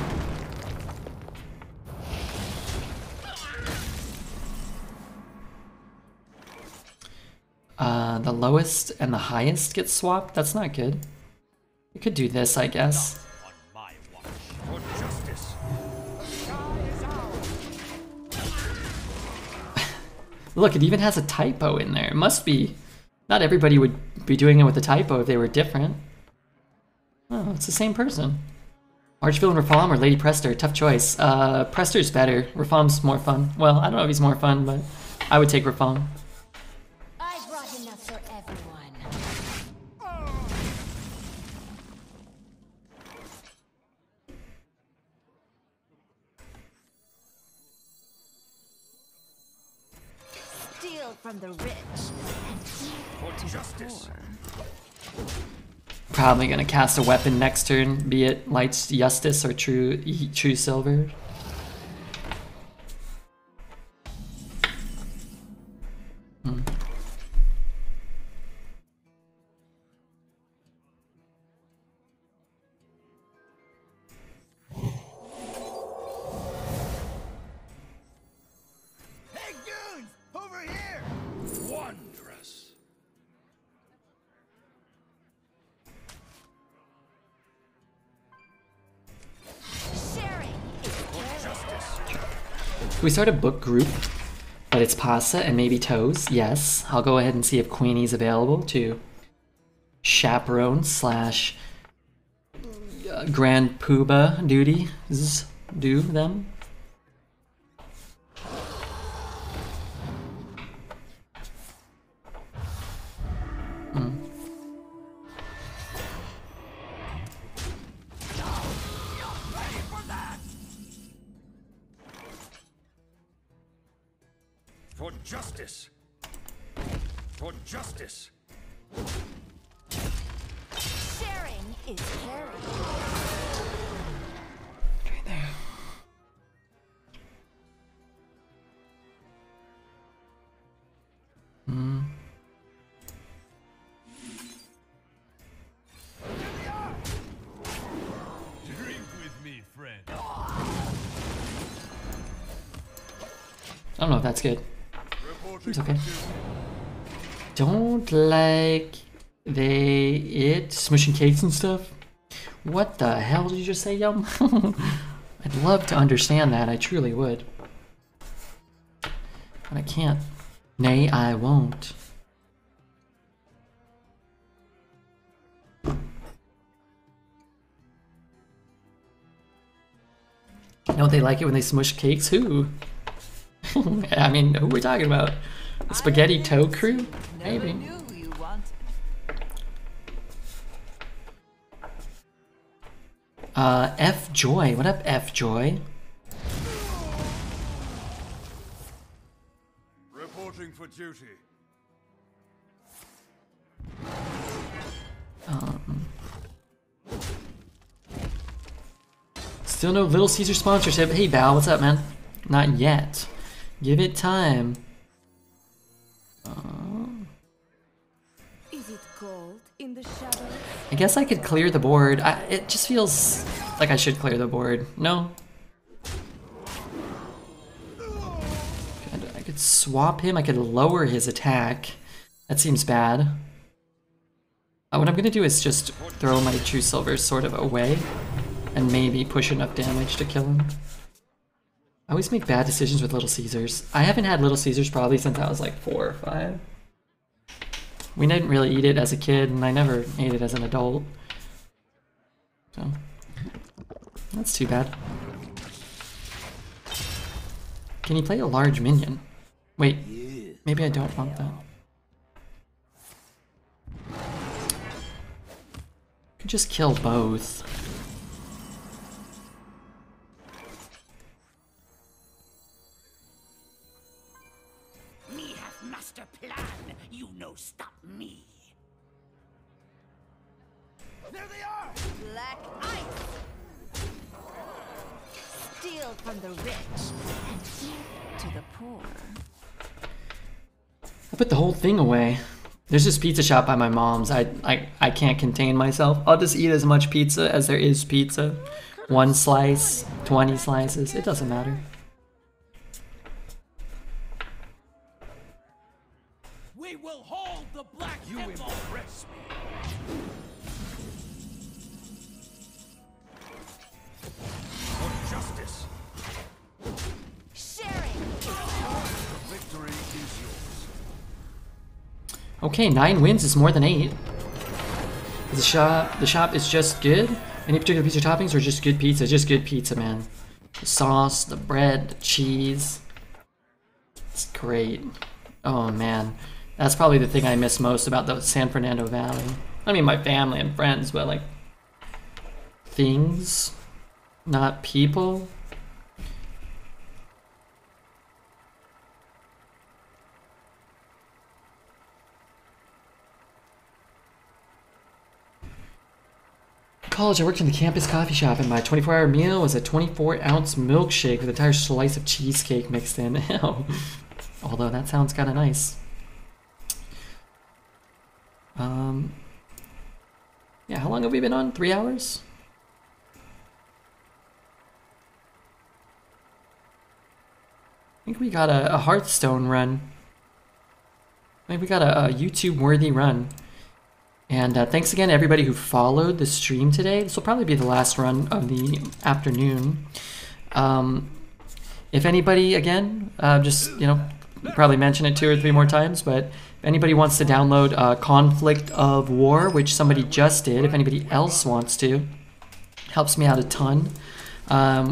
The lowest and the highest get swapped? That's not good. We could do this, I guess. On my watch. For justice. Look, it even has a typo in there. It must be... Not everybody would be doing it with a typo if they were different. Oh, it's the same person. Archville and Rafam or Lady Prester? Tough choice. Prester's better. Rafam's more fun. Well, I don't know if he's more fun, but I would take Rafam. I brought enough for everyone. Steal from the rich and give to the poor. Probably gonna cast a weapon next turn, be it Light's Justice or True Silver. Hey, goons! Over here! Wondrous. Sharing is caring. Justice. Can we start a book group? But it's pasta and maybe toes? Yes. I'll go ahead and see if Queenie's available to chaperone slash Grand Poobah duties. Do them. For justice. For justice. Sharing is caring. Right there. Drink with me, friend. I don't know if that's good. Reporting It's okay. for duty. Don't like it smushing cakes and stuff. What the hell did you just say, Yum? I'd love to understand that. I truly would. But I can't. Nay, I won't. Don't they like it when they smush cakes? Who? I mean, who are we talking about? The Spaghetti Toe Crew? Never Maybe. knew you wanted. F Joy. What up, F Joy? Reporting for duty. Still no Little Caesar sponsorship. Hey, Val, what's up, man? Not yet. Give it time. Is it cold in the shadows? I guess I could clear the board. It just feels like I should clear the board. No? I could swap him. I could lower his attack. That seems bad. What I'm gonna do is just throw my True Silver sort of away and maybe push enough damage to kill him. I always make bad decisions with Little Caesars. I haven't had Little Caesars probably since I was like 4 or 5. We didn't really eat it as a kid, and I never ate it as an adult. So, that's too bad. Can you play a large minion? Wait, maybe I don't want that. Could just kill both. Me have master plan. You no stop me. There they are! Black ice. Steal from the rich and give to the poor. I put the whole thing away. There's this pizza shop by my mom's. I can't contain myself. I'll just eat as much pizza as there is pizza. 1 slice, 20 slices, it doesn't matter. We will hold the black. You impress me. For justice. Sharing. Victory is yours. Okay, 9 wins is more than 8. The shop is just good. Any particular pizza toppings or just good pizza? Just good pizza, man. The sauce, the bread, the cheese. It's great. Oh man. That's probably the thing I miss most about the San Fernando Valley. I mean my family and friends, but like things, not people. College, I worked in the campus coffee shop, and my 24-hour meal was a 24-ounce milkshake with an entire slice of cheesecake mixed in. Although that sounds kind of nice. Yeah, how long have we been on? 3 hours? I think we got a Hearthstone run. I think we got a YouTube-worthy run. And thanks again to everybody who followed the stream today. This will probably be the last run of the afternoon. If anybody, again, just, you know, probably mention it 2 or 3 more times, but if anybody wants to download Conflict of War, which somebody just did, if anybody else wants to, helps me out a ton.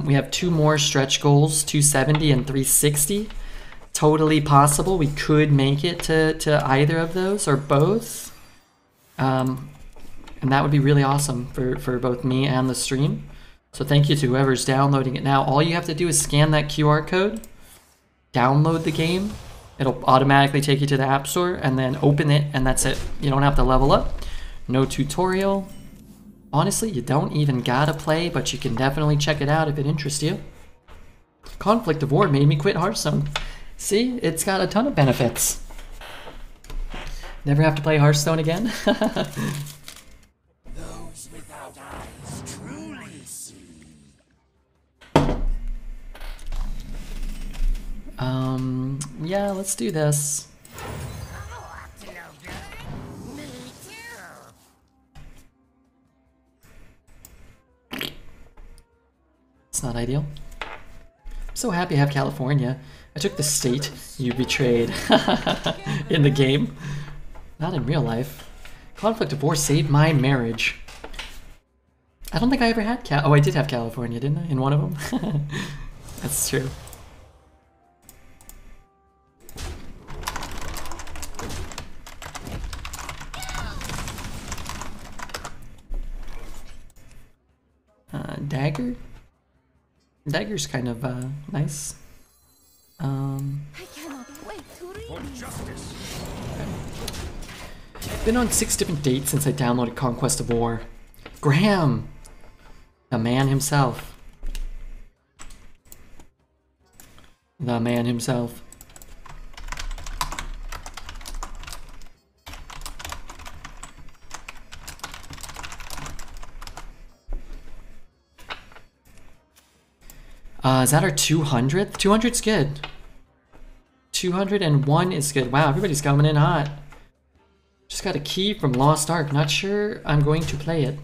We have 2 more stretch goals, 270 and 360. Totally possible. We could make it to either of those or both. And that would be really awesome for both me and the stream. So thank you to whoever's downloading it now. All you have to do is scan that QR code, download the game. It'll automatically take you to the App Store, and then open it, and that's it. You don't have to level up. No tutorial. Honestly, you don't even gotta play, but you can definitely check it out if it interests you. Conflict of War made me quit Hearthstone. See, it's got a ton of benefits. Never have to play Hearthstone again. Those without eyes truly see. Yeah, let's do this. Me too. It's not ideal. I'm so happy I have California. I took the state you betrayed in the game. Not in real life. Conflict of War saved my marriage. I don't think I ever had Oh, I did have California, didn't I? In one of them? That's true. Dagger? Dagger's kind of nice. I cannot wait to read. For justice. Been on 6 different dates since I downloaded Conquest of War. Graham! The man himself. The man himself. Is that our 200th? 200's good. 201 is good. Wow, everybody's coming in hot. Just got a key from Lost Ark. Not sure I'm going to play it.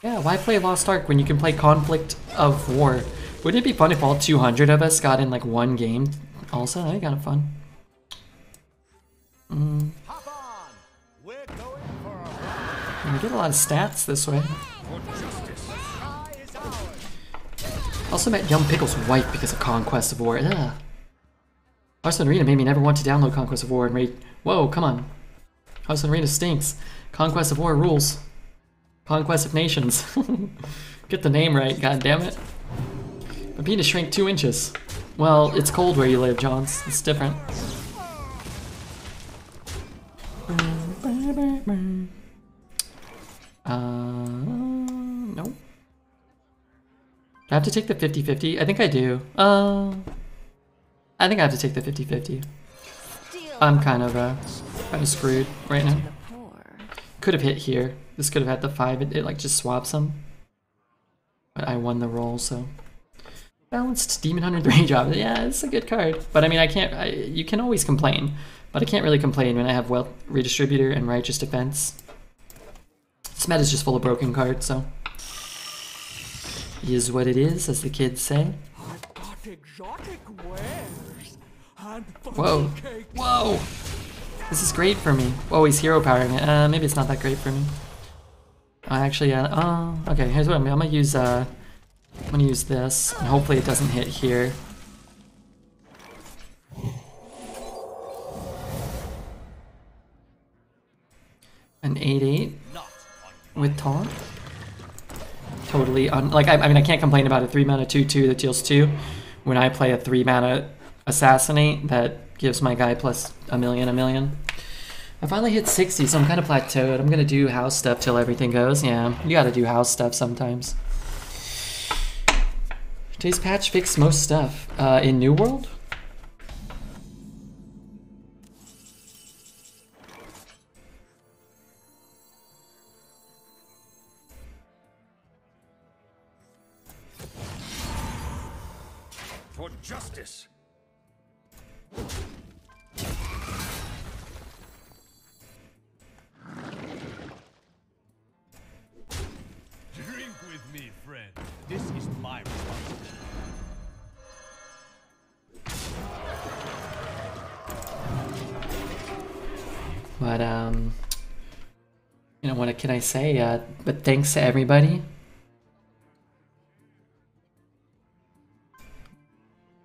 Yeah, why play Lost Ark when you can play Conflict of War? Wouldn't it be fun if all 200 of us got in like one game? Also, that'd be kind of fun. Hop on. We're going for a ride. We get a lot of stats this way. For justice. Sky is ours. Also met Young Pickle's wife because of Conquest of War. Ugh. Hearthstone Arena made me never want to download Conquest of War and rate. Whoa, come on. Hearthstone Arena stinks. Conquest of War rules. Conquest of Nations. Get the name right, god damn it. My penis shrank 2 inches. Well, it's cold where you live, Johns. It's different. Nope. Do I have to take the 50-50? I think I do. I think I have to take the 50-50. Steel I'm kind of screwed right now. The poor. Could have hit here. This could have had the 5. It like just swaps them. But I won the roll, so. Balanced Demon Hunter 3 job. Yeah, it's a good card. But I mean, you can always complain. But I can't really complain when I have Wealth Redistributor and Righteous Defense. This meta is just full of broken cards, so. Is what it is, as the kids say. Whoa. Whoa! This is great for me. Whoa, he's hero powering it. Maybe it's not that great for me. Actually, okay, here's what I'm gonna use, I'm gonna use this, and hopefully it doesn't hit here. An 8/8 with taunt. Totally like I mean I can't complain about a 3-mana 2/2 that deals 2 when I play a 3-mana assassinate that gives my guy plus a million. I finally hit 60, so I'm kind of plateaued. I'm gonna do house stuff till everything goes. Yeah, you gotta do house stuff sometimes. Today's patch fixed most stuff. In New World? For justice. Drink with me, friend. This is my responsibility. But you know, what can I say? But thanks to everybody.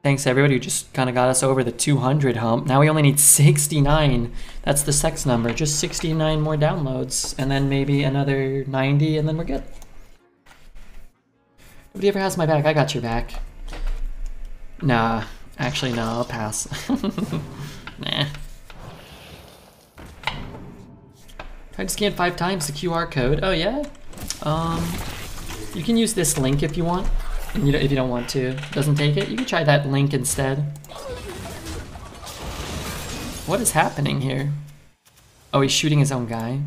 Thanks to everybody who just kind of got us over the 200 hump. Now we only need 69. That's the sex number. Just 69 more downloads. And then maybe another 90 and then we're good. Nobody ever has my back. I got your back. Nah. Actually, no. I'll pass. Nah. Tried to scan 5 times the QR code. Oh, yeah? You can use this link if you want. And if you don't want to, doesn't take it, you can try that link instead. What is happening here? Oh, he's shooting his own guy.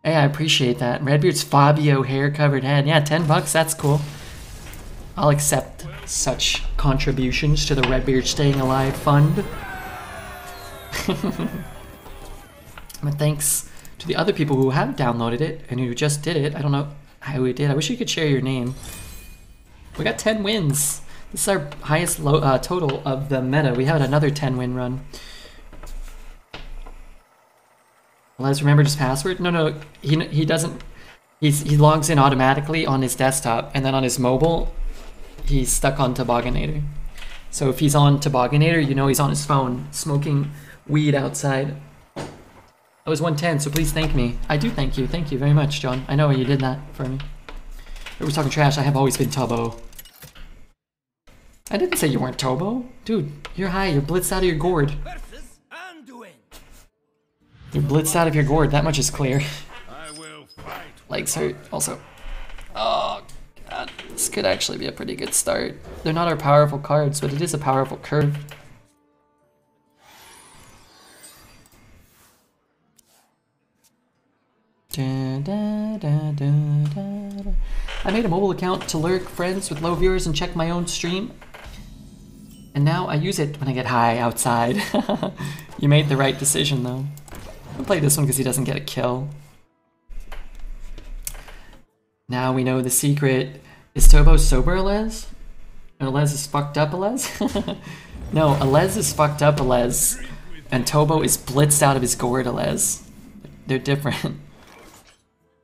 Hey, I appreciate that. Redbeard's Fabio hair-covered head. Yeah, $10, that's cool. I'll accept such contributions to the Redbeard Staying Alive Fund. But thanks to the other people who have downloaded it and who just did it. I don't know how we did. I wish you could share your name. We got 10 wins. This is our highest total of the meta. We had another 10-win run. Let's remember his password. No, he doesn't. He logs in automatically on his desktop, and then on his mobile, he's stuck on Tobogganator. So if he's on Tobogganator, you know he's on his phone, smoking weed outside. That was 110, so please thank me. I do thank you. Thank you very much, John. I know you did that for me. We were talking trash. I have always been Tobo. I didn't say you weren't Tobo. Dude, you're high. You're blitzed out of your gourd. Versus Anduin. You're blitzed out of your gourd. That much is clear. I will fight. Legs hurt. Also. Oh, God. This could actually be a pretty good start. They're not our powerful cards, but it is a powerful curve. Da, da, da, da, da, da. I made a mobile account to lurk friends with low viewers and check my own stream. And now I use it when I get high outside. You made the right decision, though. I'll play this one because he doesn't get a kill. Now we know the secret. Is Tobo sober, Alez? Or Alez is fucked up, Alez? No, Alez is fucked up, Alez. And Tobo is blitzed out of his gourd, Alez. They're different.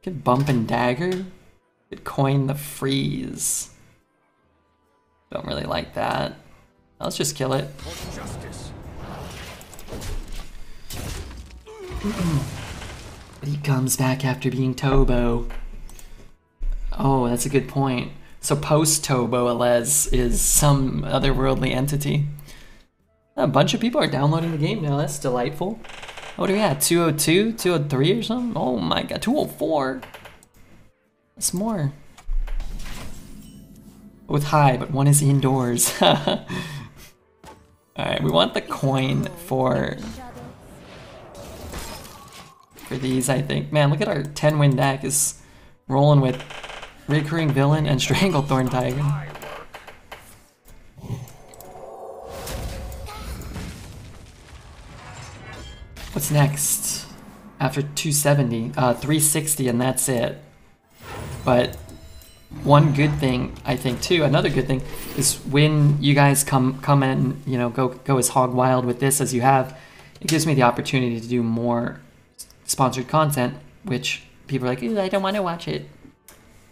Could bump and dagger. Could coin the freeze. Don't really like that. Let's just kill it. For justice. But he comes back after being Tobo. Oh, that's a good point. So post-Tobo, Alez is some otherworldly entity. A bunch of people are downloading the game now. That's delightful. What are we at? 202, 203 or something? Oh my god, 204. That's more. Both high, but one is indoors. Alright, we want the coin for these, I think. Man, look at our 10-win deck is rolling with Recurring Villain and Stranglethorn Tiger. What's next? After 270, 360, and that's it. But one good thing, I think too, another good thing, is when you guys come in, you know, go as hog wild with this as you have, it gives me the opportunity to do more sponsored content, which people are like, I don't want to watch it.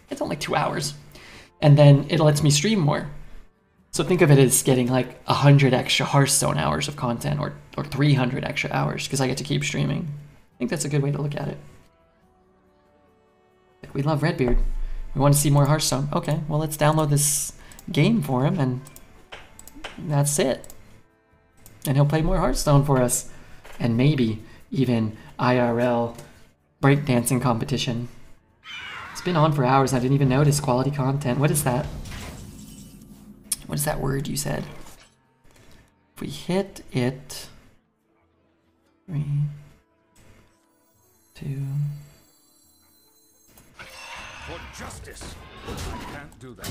It's only 2 hours. And then it lets me stream more. So think of it as getting like 100 extra Hearthstone hours of content, or 300 extra hours, because I get to keep streaming. I think that's a good way to look at it. We love Redbeard. We want to see more Hearthstone. Okay, well let's download this game for him, and that's it. And he'll play more Hearthstone for us. And maybe even IRL breakdancing competition. It's been on for hours and I didn't even notice. Quality content. What is that? What is that word you said? If we hit it... 3, 2... For justice. I can't do that.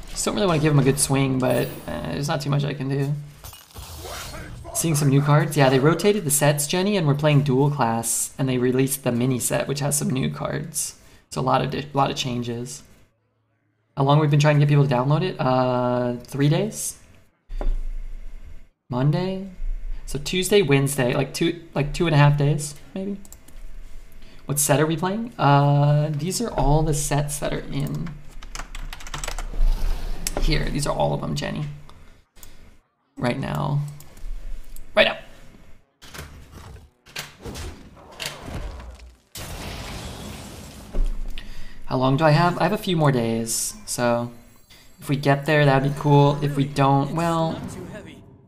Just don't really want to give him a good swing, but there's not too much I can do. Seeing some new cards? Yeah, they rotated the sets, Jenny, and we're playing dual class, and they released the mini set, which has some new cards. So a lot of changes. How long we've been trying to get people to download it? 3 days? Monday? So Tuesday, Wednesday, like 2.5 days, maybe. What set are we playing? These are all the sets that are in here. These are all of them, Jenny. Right now. Right now. How long do I have? I have a few more days, so if we get there, that'd be cool. If we don't, well,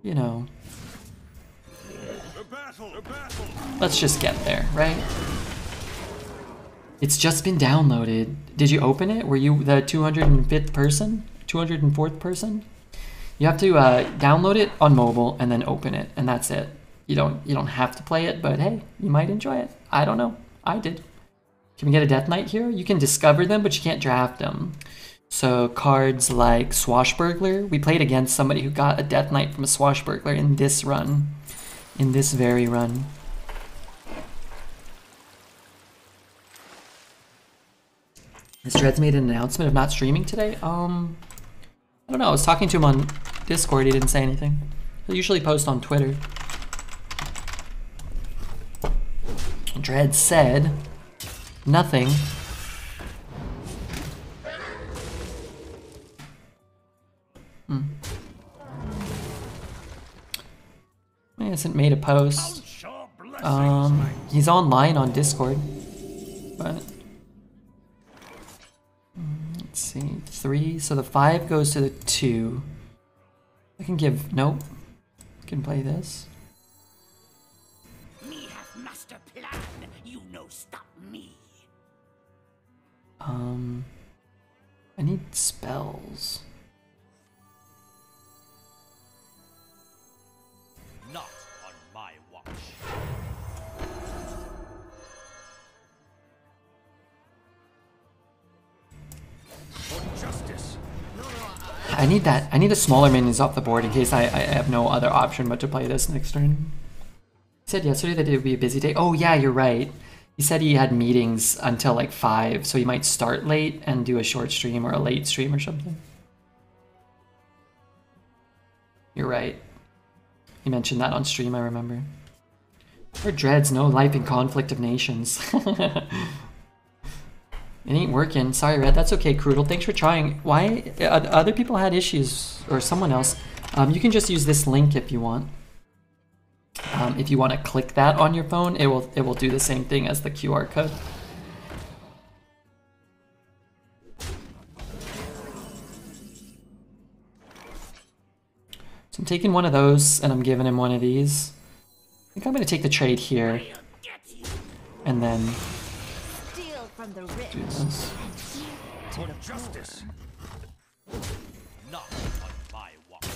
you know. Let's just get there, right? It's just been downloaded. Did you open it? Were you the 205th person? 204th person? You have to download it on mobile and then open it, and that's it. You don't have to play it, but hey, you might enjoy it. I don't know. I did. Can we get a Death Knight here? You can discover them, but you can't draft them. So cards like Swashbuckler, we played against somebody who got a Death Knight from a Swashbuckler in this run. In this very run. Has Dreads made an announcement of not streaming today? I don't know. I was talking to him on Discord. He didn't say anything. He'll usually post on Twitter. Dread said nothing. He hasn't made a post. He's online on Discord, but let's see, 3. So the 5 goes to the 2. I can give, nope. I can play this. Me have master plan. You no stop me. I need spells. Not on my watch. For justice. I need that. I need a smaller minions off the board in case I have no other option but to play this next turn. He said yesterday that it would be a busy day. Oh yeah, you're right. He said he had meetings until like 5, so he might start late and do a short stream or a late stream or something. You're right. He mentioned that on stream, I remember. For Dreads, no life in Conflict of Nations. It ain't working. Sorry, Red. That's okay, Cruddle. Thanks for trying. Why? Other people had issues, or someone else. You can just use this link if you want. If you want to click that on your phone, it will do the same thing as the QR code. So I'm taking one of those, and I'm giving him one of these. I think I'm going to take the trade here. And then Steal from the rich do this. and give to the Justice. Not on my watch.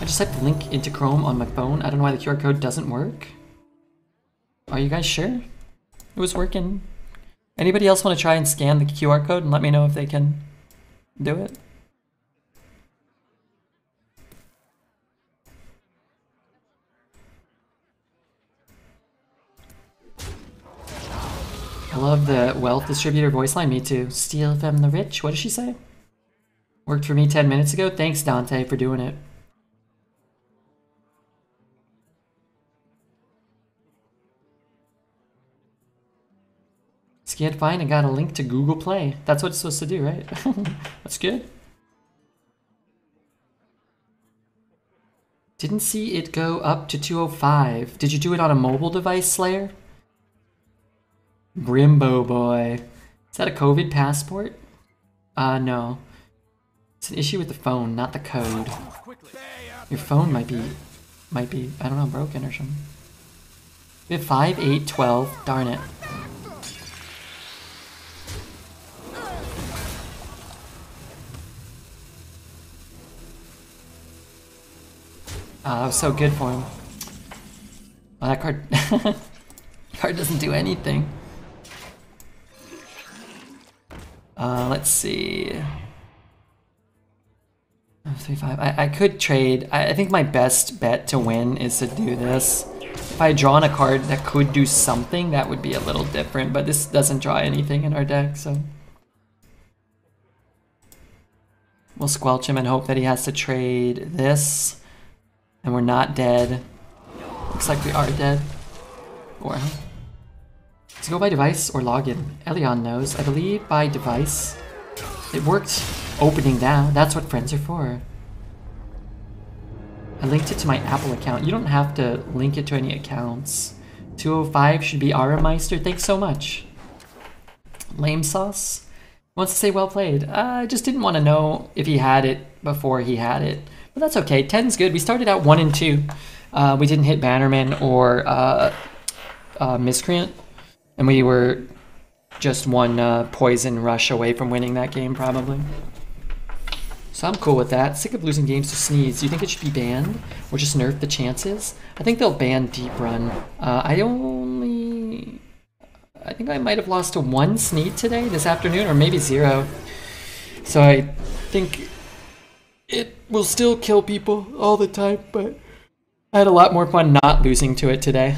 I just typed the link into Chrome on my phone. I don't know why the QR code doesn't work. Are you guys sure? It was working. Anybody else want to try and scan the QR code and let me know if they can do it? I love the wealth distributor voice line. Me too. Steal from the rich. What did she say? Worked for me 10 minutes ago. Thanks, Dante, for doing it. Scanned fine and got a link to Google Play. That's what it's supposed to do, right? That's good. Didn't see it go up to 205. Did you do it on a mobile device, Slayer? Brimbo boy. Is that a COVID passport? No. It's an issue with the phone, not the code. Your phone might be, I don't know, broken or something. We have 5, 8, 12. Darn it. That was so good for him. Oh, that card... card doesn't do anything. Let's see. 3, 5. I could trade. I think my best bet to win is to do this. If I had drawn a card that could do something, that would be a little different, but this doesn't draw anything in our deck, so... We'll squelch him and hope that he has to trade this. And we're not dead. Looks like we are dead. Or... Does it go by device or login? Elion knows. I believe by device. It worked opening down. That's what friends are for. I linked it to my Apple account. You don't have to link it to any accounts. 205 should be Arameister. Thanks so much. Lame sauce wants to say well played. I just didn't want to know if he had it before he had it. But that's okay. 10's good. We started out 1 and 2. We didn't hit Bannerman or Miscreant. And we were just one poison rush away from winning that game, probably. So I'm cool with that. Sick of losing games to Sneeze. Do you think it should be banned? Or just nerf the chances? I think they'll ban Deep Run. I think I might have lost to 1 Sneed today, this afternoon, or maybe 0. So I think it will still kill people all the time, but I had a lot more fun not losing to it today.